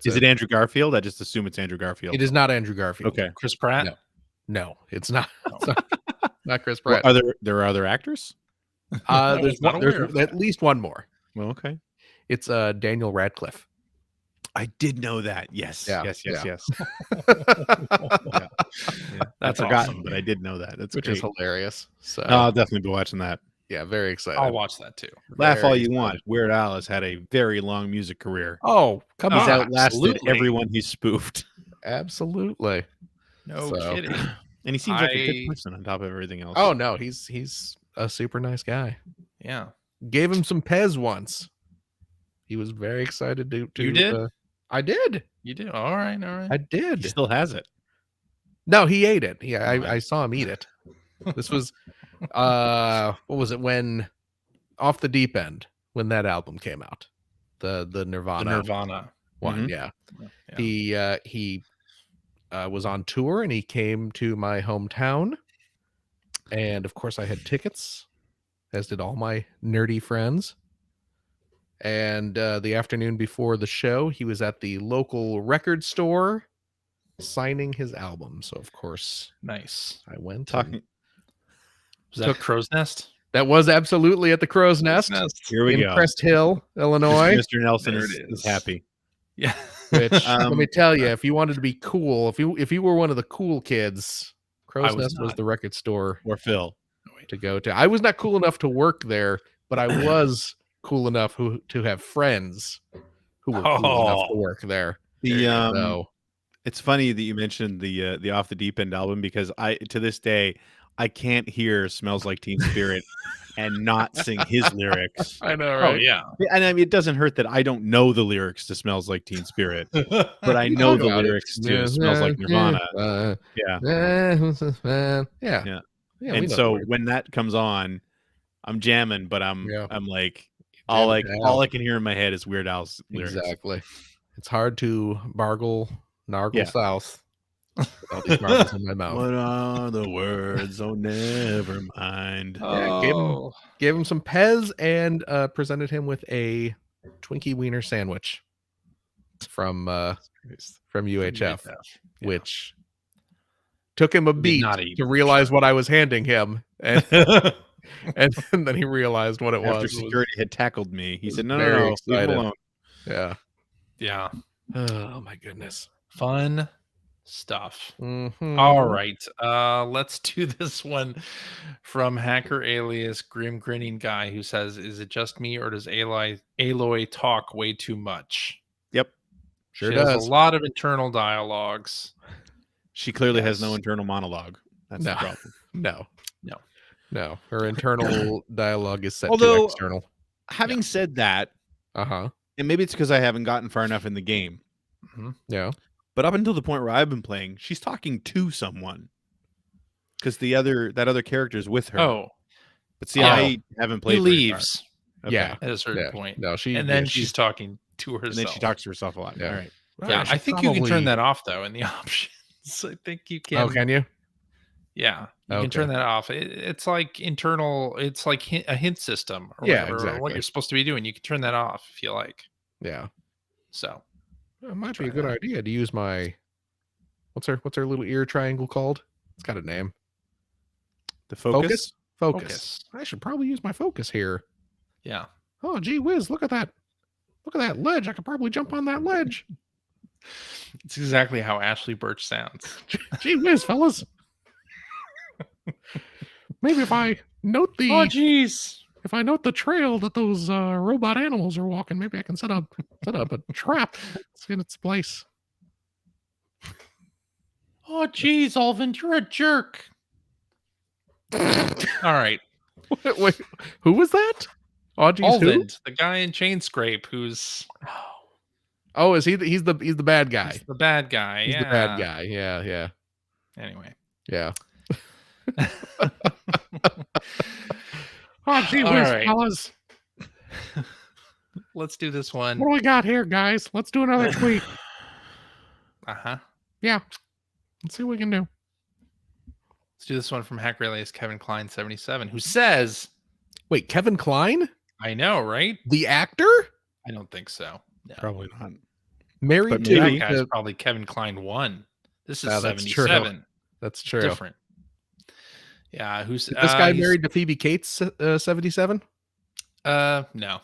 Is it Andrew Garfield? I just assume it's Andrew Garfield. It is not Andrew Garfield. Okay. Chris Pratt? No. No, it's not. It's not Chris Well, Pratt. there are other actors? There's not aware there's of at that. least one more. Well, okay. It's Daniel Radcliffe. I did know that. Yes. Yeah, Yes. yeah. Yeah. That's I forgotten, awesome. but I did know that. That's Which great. is hilarious. So I'll definitely be watching that. yeah, very excited. I'll watch that too. Laugh all Very you excited. want. Weird Al has had a very long music career. Oh, come He's on. outlasted absolutely. everyone he's spoofed. Absolutely. No So- kidding. And he seems like a I- good person on top of everything else. Oh no, he's a super nice guy. Yeah. Gave him some Pez once. He was very excited to You did? I did. You do? All right. All right. I he did. still has it. No, he ate it. Yeah, Right. I saw him eat it. This was what was it when Off the Deep End when that album came out. The the Nirvana Nirvana. one, Mhm. yeah. Yeah. He was on tour and he came to my hometown. And of course I had tickets, as did all my nerdy friends. And the afternoon before the show, he was at the local record store signing his album. So of course Nice. I went. Talking. Was that Took- Crow's Nest? That was absolutely at the Crow's Nest Here we in go. Crest Hill, Illinois. Mr. Nelson There is it is. happy. Yeah. Which let me Um, tell you, if you wanted to be cool, if you were one of the cool kids, Crow's was Nest was not. the record store Or Phil. to go to. I was not cool enough to work there, but I was cool enough to have friends who were cool enough to work there. The So It's funny that you mentioned the Off the Deep End album because to this day I can't hear "Smells Like Teen Spirit" and not sing his lyrics. I know, Oh right? yeah. And I mean, it doesn't hurt that I don't know the lyrics to "Smells Like Teen Spirit," but I We know talk the about it. lyrics to "Smells Like Nirvana." Yeah. Yeah. Yeah. Yeah, we And know so the words. when that comes on, I'm jamming, but I'm Yeah. like Jam it all out. I can hear in my head is Weird Al's lyrics. Exactly. It's hard to nargle Yeah. south with all these marbles in my mouth. What are the words? Oh, never mind. Yeah, gave him some Pez and presented him with a Twinkie Wiener sandwich from UHF, Yeah. which took him a Did beat not eat, to for realize sure. what I was handing him, and and then he realized what it After was. security had tackled me, he was said, "No, very leave him excited. alone." Yeah. Yeah. Oh my goodness. Fun stuff. Mhm. All right. Let's do this one from hacker alias Grim Grinning Guy, who says, "Is it just me, or does Aloy talk way too much? Yep. Sure She has a does. lot of internal dialogues." She clearly has no Yes. internal monologue. That's No. the problem. No. No. No. Her internal dialogue is set to Although, external. having said that, Uh-huh. and maybe it's because I haven't gotten far enough in the game, Mhm. Yeah. but up until the point where I've been playing, she's talking to someone because that other character is with her. Oh, But see, oh. I haven't He played very far. leaves Okay. Yeah. at a certain Yeah. point. No, And then she's she's talking to herself. And then she talks to herself a lot. Yeah. All right. Yeah, she I think you can turn probably- that off though in the options. I think you can. Oh, can you? Yeah, you can Okay. turn that off. It's like internal. It's like a hint system or Yeah, whatever. Or what exactly. you're supposed to be doing. You can turn that off if you like. Yeah. So It might be Try a good that. idea to use my what's her little ear triangle called? It's got a name. The focus? Focus. I should probably use my focus here. Yeah. Oh, gee whiz, look at that. Look at that ledge. I could probably jump on that ledge. It's exactly how Ashley Birch sounds. Gee whiz, fellas. Maybe if I note the Oh, jeez. if I note the trail that those robot animals are walking, maybe I can set up a trap. It's in its place. Oh, jeez, Alvin, you're a jerk. All right. Wait, who was that? Oh, geez, who? Alvin, the guy in Chain Scrape who's Oh, is he? He's the bad guy. he's the bad guy. He's yeah. the bad guy. Yeah, yeah, Anyway. yeah. Oh, gee All whiz, right. fellas. Let's do this one. What do we got here, guys? Let's do another tweet. Uh-huh. Yeah. Let's see what we can do. Let's do this one from Hack Relays Kevin Klein 77, who says, Wait, Kevin Klein? I know, right? The actor? I don't think so. No. Probably not. Married But to maybe. That guy's probably Kevin Klein 1. This is Oh, that's true. 77. That's true. Different. Yeah, who's Is this guy he's- married to Phoebe Cates 77? No. No.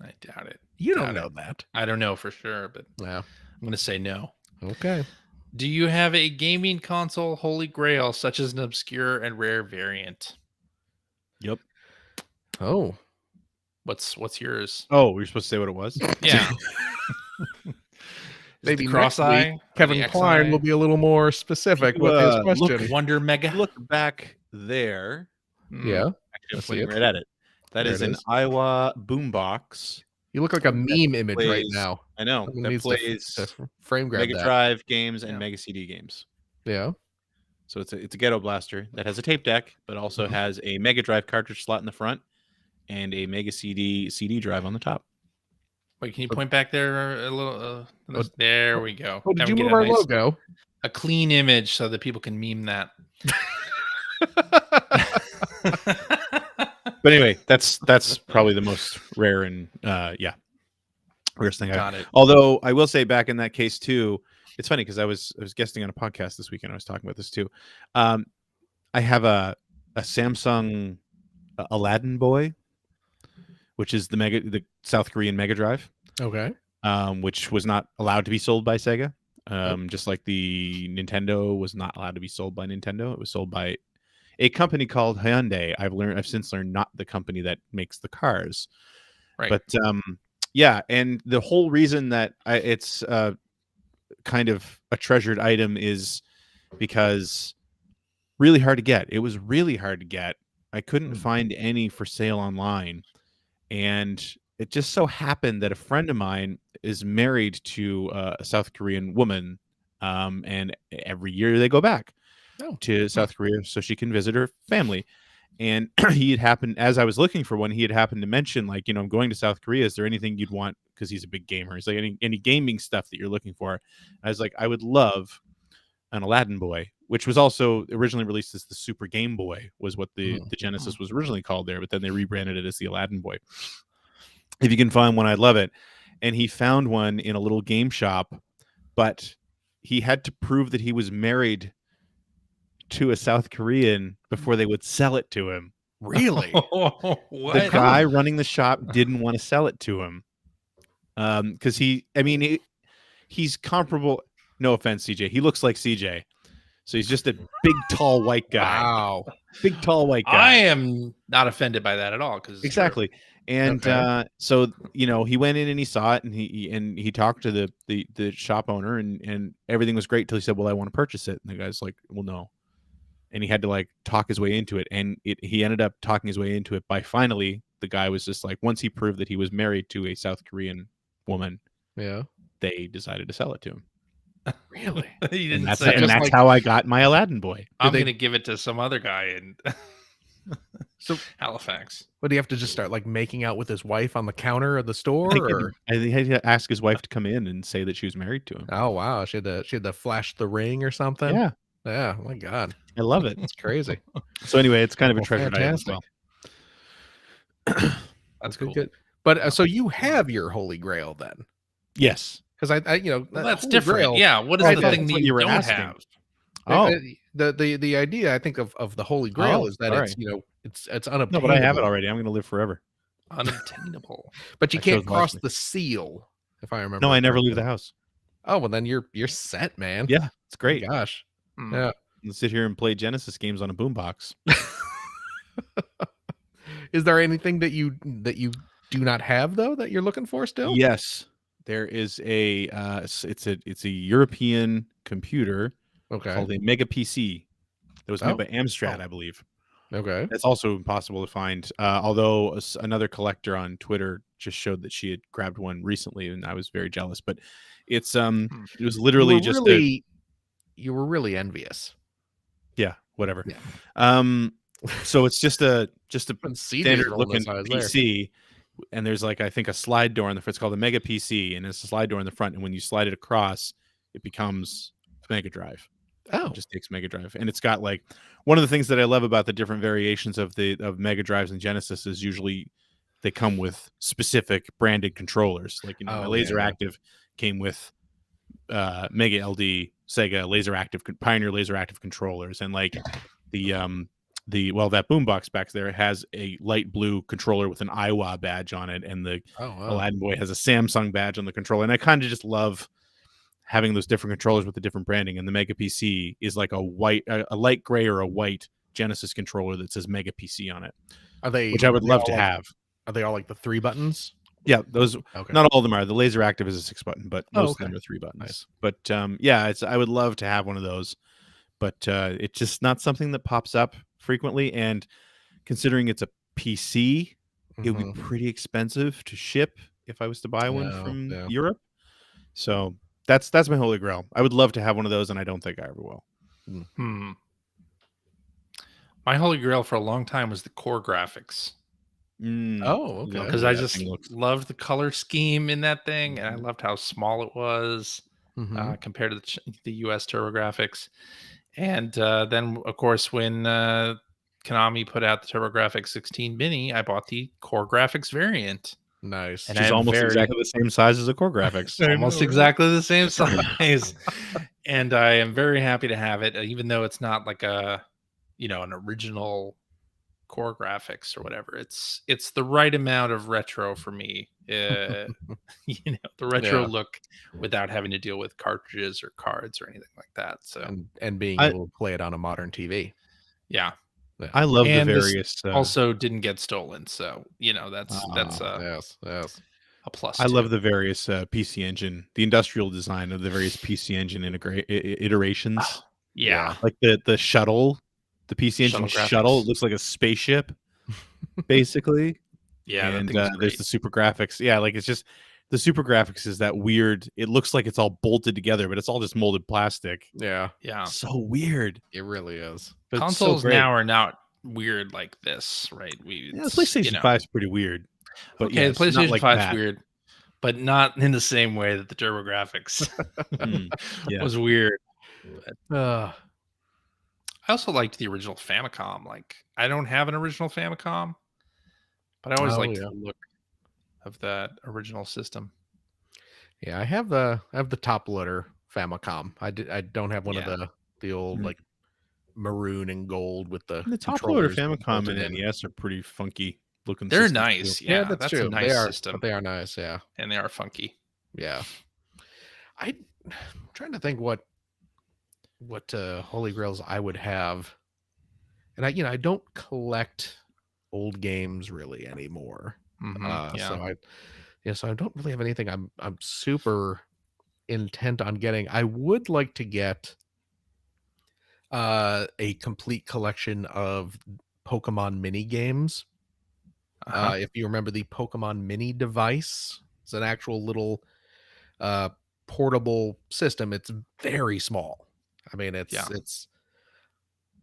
I doubt it. You Got don't it. know that. I don't know for sure, but No. I'm going to say no. Okay. Do you have a gaming console holy grail, such as an obscure and rare variant? Yep. Oh. What's yours? Oh, you're supposed to say what it was? Yeah. Maybe the next cross eye. week, Kevin Klein will be a little more specific You, with his look- question. Wonder Mega. Look back there. Mm. Yeah. Actually, I'm Let's see looking it. right at it. That There is it an is. Iowa boombox. You look like a meme image right plays- now. I know. Someone That needs plays to frame grab Mega that. Drive games and Yeah. Mega CD games. Yeah. So it's a ghetto blaster that has a tape deck, but also has a Mega Drive cartridge slot in the front and a Mega CD drive on the top. Wait, can you point back there a little? There we go. Oh, did Now you we get move a our nice- logo? A clean image so that people can meme that. But anyway, that's probably the most rare and rarest thing. Got it. Although I will say, back in that case too, it's funny because I was guesting on a podcast this weekend. I was talking about this too. I have a Samsung Aladdin Boy, which is the South Korean Mega Drive, Okay. which was not allowed to be sold by Sega. Just like the Nintendo was not allowed to be sold by Nintendo. It was sold by a company called Hyundai. I've since learned not the company that makes the cars. Right. But yeah, and the whole reason that it's kind of a treasured item is because really hard to get. It was really hard to get. I couldn't find any for sale online. And it just so happened that a friend of mine is married to a South Korean woman. And every year they go back to South Korea so she can visit her family. And he had happened, as I was looking for one, he had happened to mention, like, I'm going to South Korea. Is there anything you'd want? Because he's a big gamer. He's like, any gaming stuff that you're looking for? I was like, I would love an Aladdin Boy, which was also originally released as the Super Game Boy, was what the Genesis was originally called there, but then they rebranded it as the Aladdin Boy. If you can find one, I'd love it. And he found one in a little game shop, but he had to prove that he was married to a South Korean before they would sell it to him. Really? What? The guy running the shop didn't want to sell it to him. Because he's comparable. No offense, CJ. He looks like CJ. So he's just a big, tall white guy. Wow. Big, tall white I guy. am not offended by that at all because Exactly. And Okay. so he went in and he saw it, and he talked to the shop owner, and everything was great till he said, "Well, I want to purchase it." And the guy's like, "Well, no." And he had to like talk his way into it, and he ended up talking his way into it by finally the guy was just like, once he proved that he was married to a South Korean woman, Yeah. they decided to sell it to him. Really? he And didn't that's say, and just that's like- how I got my Aladdin boy. I'm they- going to give it to some other guy in So Halifax. what do you have to just start like making out with his wife on the counter of the store? I think Or he had to ask his wife to come in and say that she was married to him. oh wow, she had to flash the ring or something. Yeah, Yeah. Oh my God, I love it. that's crazy. So anyway, it's kind of a Well, treasured item as fantastic. well. That's Good, cool. good. But so you have your Holy Grail then? Yes. Because I Well, that that's Holy different. Grail- Yeah. What is I the thought thing that's that what you you were don't asking. have? Oh, the idea I think of the Holy Grail Oh, is that sorry. it's unobtainable. no, but I have it already. I'm going to live forever. Unobtainable. But you I can't chose cross wisely. the seal, if I remember. No, I never leave correctly. the house. Oh well, then you're set, man. Yeah, it's Oh my great. gosh. Hmm. Yeah. Let's sit here and play Genesis games on a boombox. Is there anything that you do not have though that you're looking for still? Yes, there is a it's a European computer Okay. called a Mega PC that was made Oh. by Amstrad, Oh. I believe. Okay. That's also impossible to find. Although another collector on Twitter just showed that she had grabbed one recently, and I was very jealous. But it's it was literally just you were really envious. yeah, whatever. Yeah. So it's just a When seed was standard rolling looking this high as there. PC, and there's like I think a slide door on the front. It's called a Mega PC, and it's a slide door in the front. And when you slide it across, it becomes Mega Drive. Oh. It just takes Mega Drive, and it's got like one of the things that I love about the different variations of Mega Drives and Genesis is usually they come with specific branded controllers. Like my Oh, Laser yeah. Active came with Mega LD Sega Laser Active Pioneer Laser Active controllers, and like that boombox back there has a light blue controller with an Iowa badge on it, and the Oh wow. Aladdin Boy has a Samsung badge on the controller, and I kind of just love having those different controllers with the different branding. And the Mega PC is like a light gray or a white Genesis controller that says Mega PC on it, Are they which I would they love all to like- have. Are they all like the 3 buttons? Yeah, those Okay. not all of them are. The Laser Active is a 6 button, but Oh, most of okay. them are 3 buttons. Nice. But yeah, I would love to have one of those, but it's just not something that pops up frequently. And considering it's a PC, it would Mhm. be pretty expensive to ship if I was to buy one Yeah, from yeah. Europe. So that's my Holy Grail. I would love to have one of those, and I don't think I ever will. Hmm. My holy grail for a long time was the core graphics Oh, okay. Love because the way I that just thing looks. loved the color scheme in that thing, and I Mhm. loved how small it was Mhm. compared to the US TurboGrafx. And then, of course, when Konami put out the TurboGrafx 16 Mini, I bought the core graphics variant. Nice. And Which is I'm almost very- exactly the same size as a core graphics. Almost exactly the same size. And I am very happy to have it, even though it's not like an original core graphics or whatever. It's the right amount of retro for me. The retro Yeah. look without having to deal with cartridges or cards or anything like that. So and being I- able to play it on a modern TV. yeah. I love And the this various. Also didn't get stolen. So that's Yes, yes. a plus. I love too. the various PC Engine, the industrial design of the various PC Engine iterations. yeah. Like the shuttle, the PC Engine Shuttle shuttle. graphics. It looks like a spaceship, basically. Yeah, that and thing was there's great. the super graphics. Yeah, like it's just the super graphics is that weird. It looks like it's all bolted together, but it's all just molded plastic. Yeah, Yeah. So weird. it really is. But it's so Consoles great. now are not weird like this, right? Yeah, the PlayStation 5 is pretty weird. But Okay, yes, the not PlayStation like 5 that. is weird, but not in the same way that the TurboGrafx Yeah. was weird. Uh, I also liked the original Famicom. Like, I don't have an original Famicom, but I always Oh, liked yeah. the look of that original system. yeah, I have the top loader Famicom. I don't have one Yeah. of the old Mhm. like maroon and gold with the The top loader controllers Famicom bolted and in. NES are pretty funky looking. They're systems, nice. too. Yeah, that's that's true. a nice they are, system, but they are nice. Yeah, and they are funky. yeah. I'm trying to think what holy grails I would have, and I don't collect old games really anymore. Yeah. So I don't really have anything I'm super intent on getting. I would like to get a complete collection of Pokemon mini games. Uh-huh. If you remember the Pokemon Mini device, it's an actual little uh, portable system. It's very small. I mean, Yeah. it's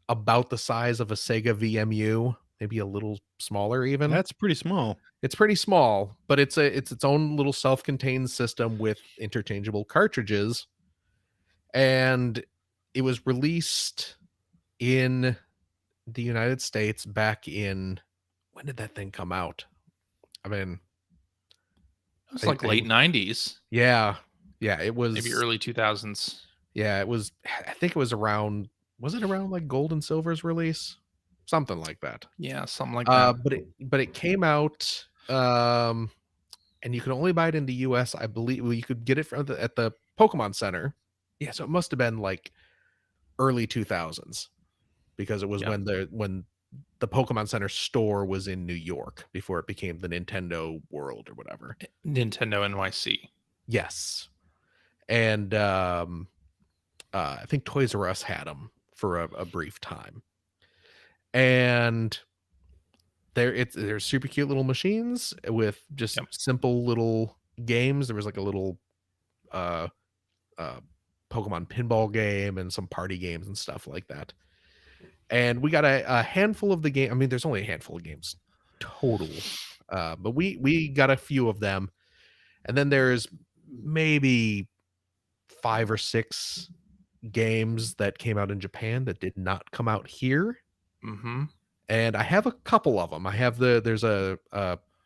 about the size of a Sega VMU, maybe a little smaller even. That's pretty small. It's pretty small, but it's its own little self-contained system with interchangeable cartridges, and it was released in the United States back in, when did that thing come out? I mean, It was I, like I late 90s, yeah, yeah, maybe early 2000s. it was. I think it was around. Was it around like Gold and Silver's release, something like that? Yeah, something like that. But it came out, and you could only buy it in the U.S. I believe. Well, you could get it at the Pokemon Center. Yeah, so it must have been like early 2000s, because it was Yeah. when the Pokemon Center store was in New York before it became the Nintendo World or whatever. Nintendo NYC. Yes, and I think Toys R Us had them for a brief time, and they're super cute little machines with just Yep. simple little games. There was like a little uh, uh, Pokemon pinball game and some party games and stuff like that. And we got a handful of the game. I mean, there's only a handful of games total, but we got a few of them. And then there's maybe 5 or 6 games that came out in Japan that did not come out here. Mm-hmm. And I have a couple of them. I have there's a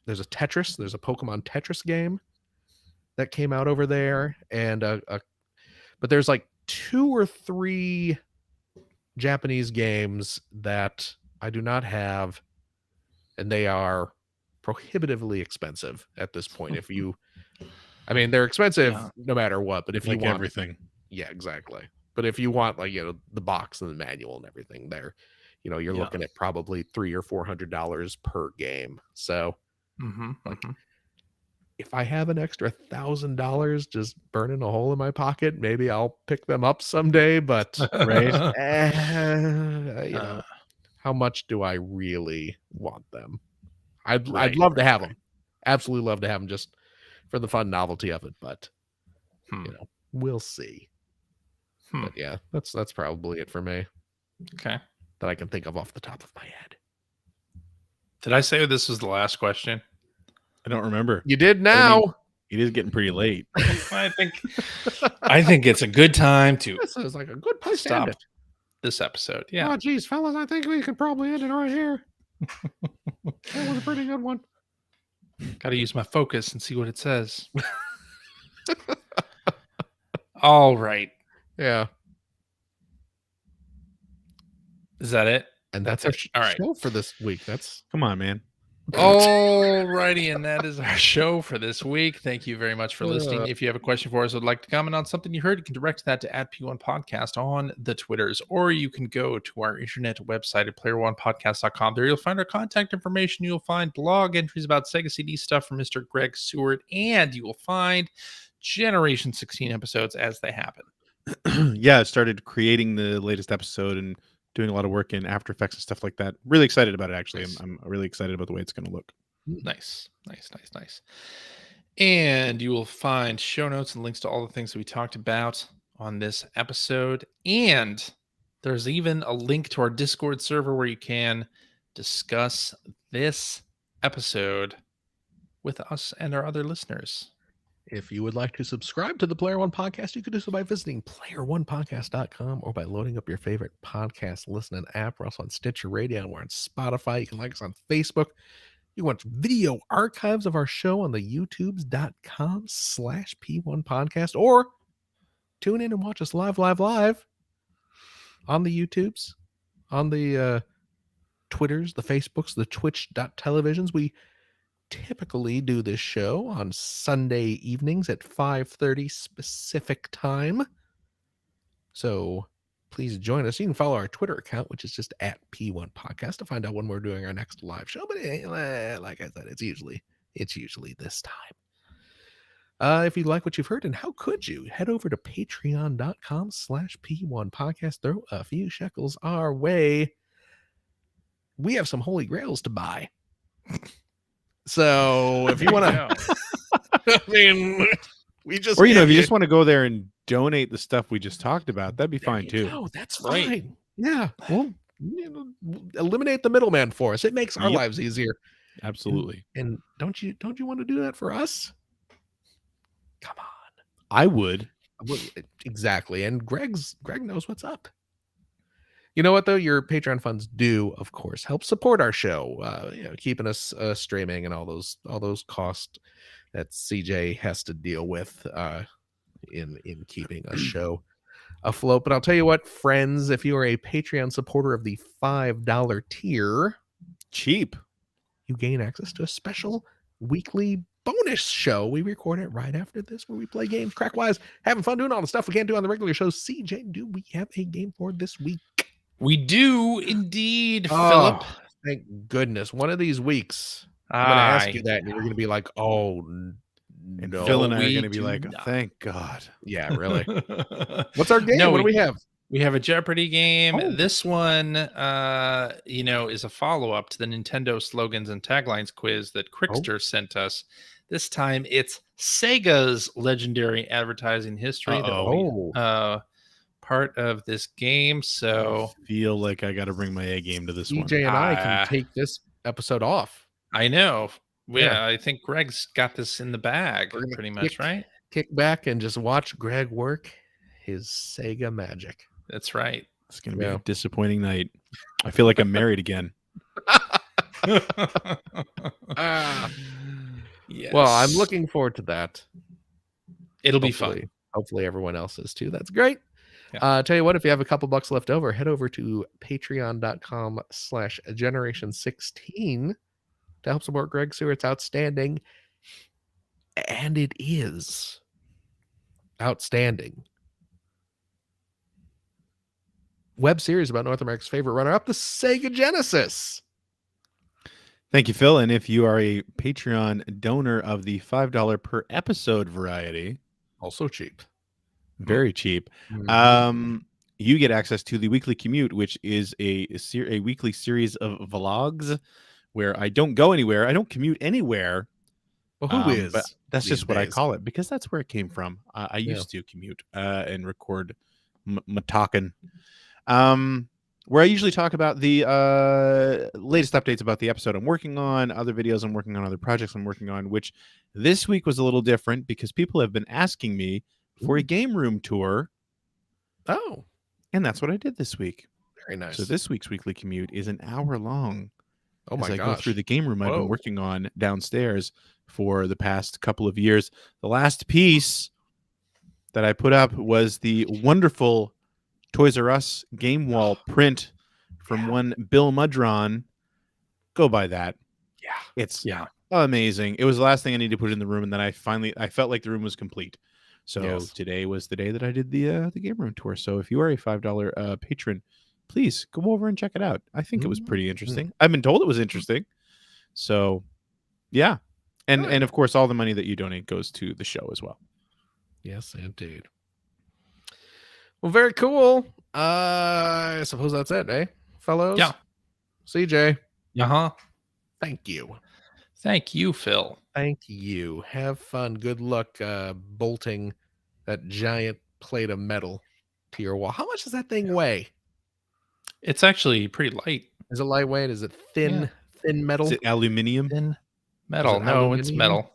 Tetris, there's a Pokemon Tetris game that came out over there, and but there's like 2 or 3 Japanese games that I do not have, and they are prohibitively expensive at this point. I mean, they're expensive Yeah. no matter what, but if you Like want, everything. yeah, exactly. But if you want, like, the box and the manual and everything, you're Yeah. looking at probably $300 or $400 per game. So Mm-hmm. like, Mm-hmm. if I have an extra $1,000 just burning a hole in my pocket, maybe I'll pick them up someday. But Right. Uh, how much do I really want them? I'd right. love to Right. have them, absolutely love to have them, just for the fun novelty of it. But Hmm. we'll see. Hmm. But yeah, that's probably it for me Okay. that I can think of off the top of my head. Did I say this was the last question? I don't remember. You did But I mean, now. it is getting pretty late. I think it's a good time to This is like a good place to end stop it. this episode. Yeah. Oh, geez, fellas, I think we could probably end it right here. That was a pretty good one. Got to use my focus and see what it says. All right. Yeah. Is that it? And that's That's our it. All right. show for this week. That's Come on, man. All righty, and that is our show for this week. Thank you very much for listening. If you have a question for us or would like to comment on something you heard, you can direct that to @P1 Podcast on the Twitters, or you can go to our internet website at player1podcast.com. There you'll find our contact information. You'll find blog entries about Sega CD stuff from Mr. Greg Seward, and you will find Generation 16 episodes as they happen. Yeah, I started creating the latest episode and doing a lot of work in After Effects and stuff like that. Really excited about it, actually. Nice. I'm really excited about the way it's going to look. Nice. And you will find show notes and links to all the things that we talked about on this episode. And there's even a link to our Discord server where you can discuss this episode with us and our other listeners. If you would like to subscribe to the Player One Podcast, you can do so by visiting player1podcast.com or by loading up your favorite podcast listening app. We're also on Stitcher Radio, and we're on Spotify. You can like us on Facebook. You can watch video archives of our show on the youtubes.com/P1 Podcast, or tune in and watch us live on the YouTubes, on the Twitters, the Facebooks, the Twitch.televisions. We typically do this show on Sunday evenings at 5:30 specific time. So please join us. You can follow our Twitter account, which is just at P1 Podcast, to find out when we're doing our next live show. But like I said, it's usually this time. If you like what you've heard, and how could you, head over to patreon.com/P1 Podcast. Throw a few shekels our way. We have some holy grails to buy. So if you want to, I mean, we just, or if you just want to go there and donate the stuff we just talked about, that'd be fine too. Oh, that's fine. Yeah, we'll eliminate the middleman for us. It makes our lives easier. Absolutely. And don't you want to do that for us? Come on. I would. Exactly. And Greg knows what's up. You know what, though? Your Patreon funds do, of course, help support our show, keeping us streaming and all those costs that CJ has to deal with in keeping a show afloat. But I'll tell you what, friends, if you are a Patreon supporter of the $5 tier, cheap, you gain access to a special weekly bonus show. We record it right after this, where we play games, crack-wise, having fun doing all the stuff we can't do on the regular shows. CJ, do we have a game for this week? We do indeed, Philip. Thank goodness. One of these weeks, I'm going to ask you that, and you're going to be like, oh, no. Phil and I are going to be like, thank God. Yeah, really. What's our game? What do we have? We have a Jeopardy game. Oh. This one, is a follow-up to the Nintendo slogans and taglines quiz that Crickster sent us. This time, it's Sega's legendary advertising history. Part of this game. So I feel like I got to bring my A game to this one. CJ and I can take this episode off. I know. Yeah, I think Greg's got this in the bag pretty much, right? Kick back and just watch Greg work his Sega magic. That's right. It's going to be a disappointing night. I feel like I'm married again. Yes. Well, I'm looking forward to that. It'll be fun. Hopefully everyone else is too. That's great. Yeah. Tell you what, if you have a couple bucks left over, head over to patreon.com/generation16 to help support Greg Seward. It's outstanding. And it is outstanding. Web series about North America's favorite runner-up, the Sega Genesis. Thank you, Phil. And if you are a Patreon donor of the $5 per episode variety, also cheap. Very cheap. You get access to the Weekly Commute, which is a weekly series of vlogs where I don't go anywhere. I don't commute anywhere. Well, who is? But that's just what I call it, because that's where it came from. I used to commute and record talking, where I usually talk about the latest updates about the episode I'm working on, other videos I'm working on, other projects I'm working on, which this week was a little different because people have been asking me for a game room tour. Oh. And that's what I did this week. Very nice. So this week's Weekly Commute is an hour long. Oh my gosh. I go through the game room I've been working on downstairs for the past couple of years. The last piece that I put up was the wonderful Toys R Us game wall print from one Bill Mudron. Go buy that. Yeah. It's amazing. It was the last thing I needed to put in the room, and then I felt like the room was complete. So today was the day that I did the game room tour. So if you are a $5 patron, please go over and check it out. I think it was pretty interesting. I've been told it was interesting. So yeah. And of course, all the money that you donate goes to the show as well. Yes, indeed. Well, very cool. I suppose that's it, eh, fellows? Yeah. CJ. Uh-huh. Thank you. Thank you, Phil. Thank you. Have fun. Good luck bolting that giant plate of metal to your wall. How much does that thing weigh? It's actually pretty light. Is it lightweight? Is it thin metal? Is it aluminium? Thin metal. No, it's metal.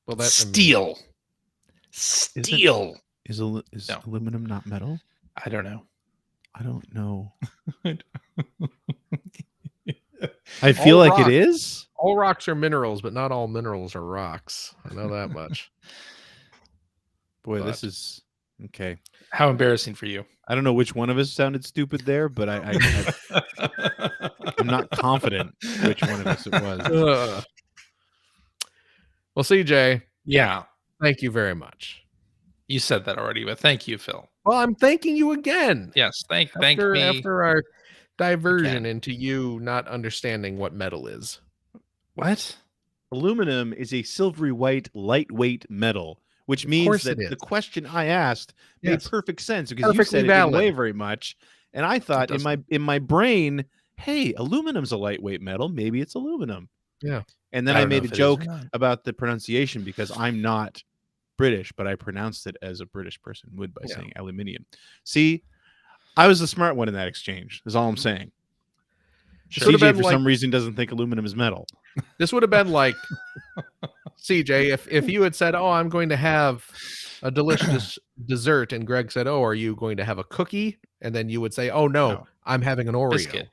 Well, that's steel. Steel. Is aluminum not metal? I don't know. I feel like it is. All rocks are minerals, but not all minerals are rocks. I know that much. Boy, this is okay. How embarrassing for you. I don't know which one of us sounded stupid there, but I'm not confident which one of us it was. Well, CJ, Yeah, thank you very much. you said that already, but thank you, Phil. Well, I'm thanking you again. Yes, thank me After our diversion again. into you not understanding what metal is. What? Aluminum is a silvery white, lightweight metal, which Of means course it that is. the question I asked made Yes. perfect sense because you Perfectly said it didn't valid. weigh very much, and I thought in doesn't. my brain, hey, aluminum's a lightweight metal, maybe it's aluminum. Yeah. And then I I don't know made a if it is or joke not. about the pronunciation because I'm not British, but I pronounced it as a British person would by Yeah. saying aluminium. See, I was the smart one in that exchange. Is all I'm saying. This would have CJ been for like some reason doesn't think aluminum is metal. this would have been like CJ if you had said, "Oh, I'm going to have a delicious dessert," and Greg said, "Oh, are you going to have a cookie?" And then you would say, "Oh no, No. I'm having an Oreo." Biscuit.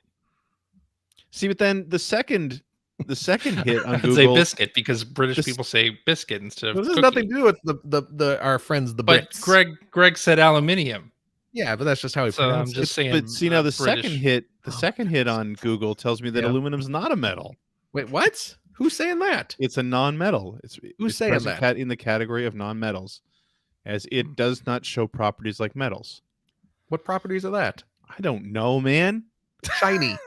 See, but then the second hit on I'd say Google. biscuit because British This- people say biscuit instead of This has cookie. nothing to do with the our friends the But Brits. Greg said aluminium, Yeah, but that's just how he so I'm pronounced just it. saying. But see now the British. second hit on Google tells me that Yeah. aluminum's not a metal. Wait, what? Who's saying that? It's a non-metal. Who's it's saying present that? in the category of non-metals, as it does not show properties like metals. What properties are that? I don't know, man. Shiny.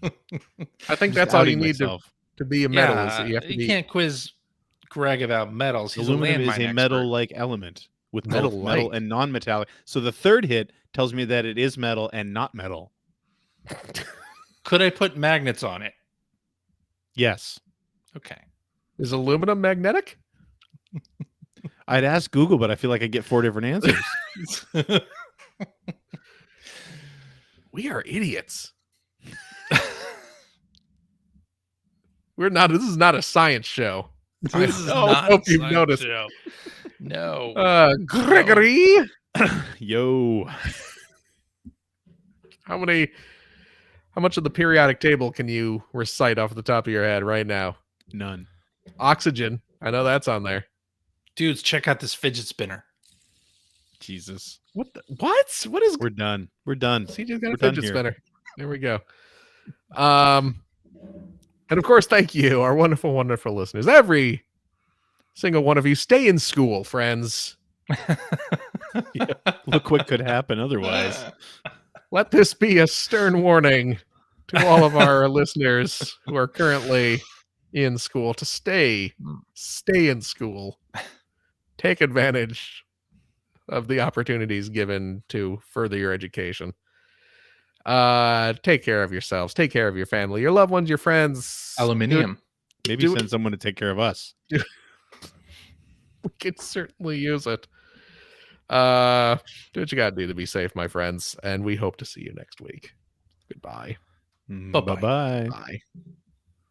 I think Just that's all you outing need myself. to be a metal is Yeah, that you have to you be can't quiz Greg about metals. He's Aluminum a is landmine a expert. metal-like element with both metal Metal-like. and non-metallic. So the third hit tells me that it is metal and not metal. Could I put magnets on it? Yes. Okay. Is aluminum magnetic? I'd ask Google, but I feel like I get 4 different answers. We are idiots. We're not. This is not a science show. This is I not hope a you've science noticed. show. No. Gregory, Yo. how much of the periodic table can you recite off the top of your head right now? None. Oxygen. I know that's on there. Dudes, check out this fidget spinner. Jesus. What? What is? We're done. We're done. CJ's got We're a done fidget here. spinner. There we go. And of course, thank you, our wonderful, wonderful listeners. Every single one of you, stay in school, friends. Look what could happen otherwise. Let this be a stern warning to all of our listeners who are currently in school to stay in school. Take advantage of the opportunities given to further your education. Take care of yourselves. Take care of your family, your loved ones, your friends. Aluminium. Maybe Do it. send someone to take care of us. We could certainly use it. Do what you gotta do to be safe, my friends, and we hope to see you next week. Goodbye. Bye-bye. Bye-bye. Bye.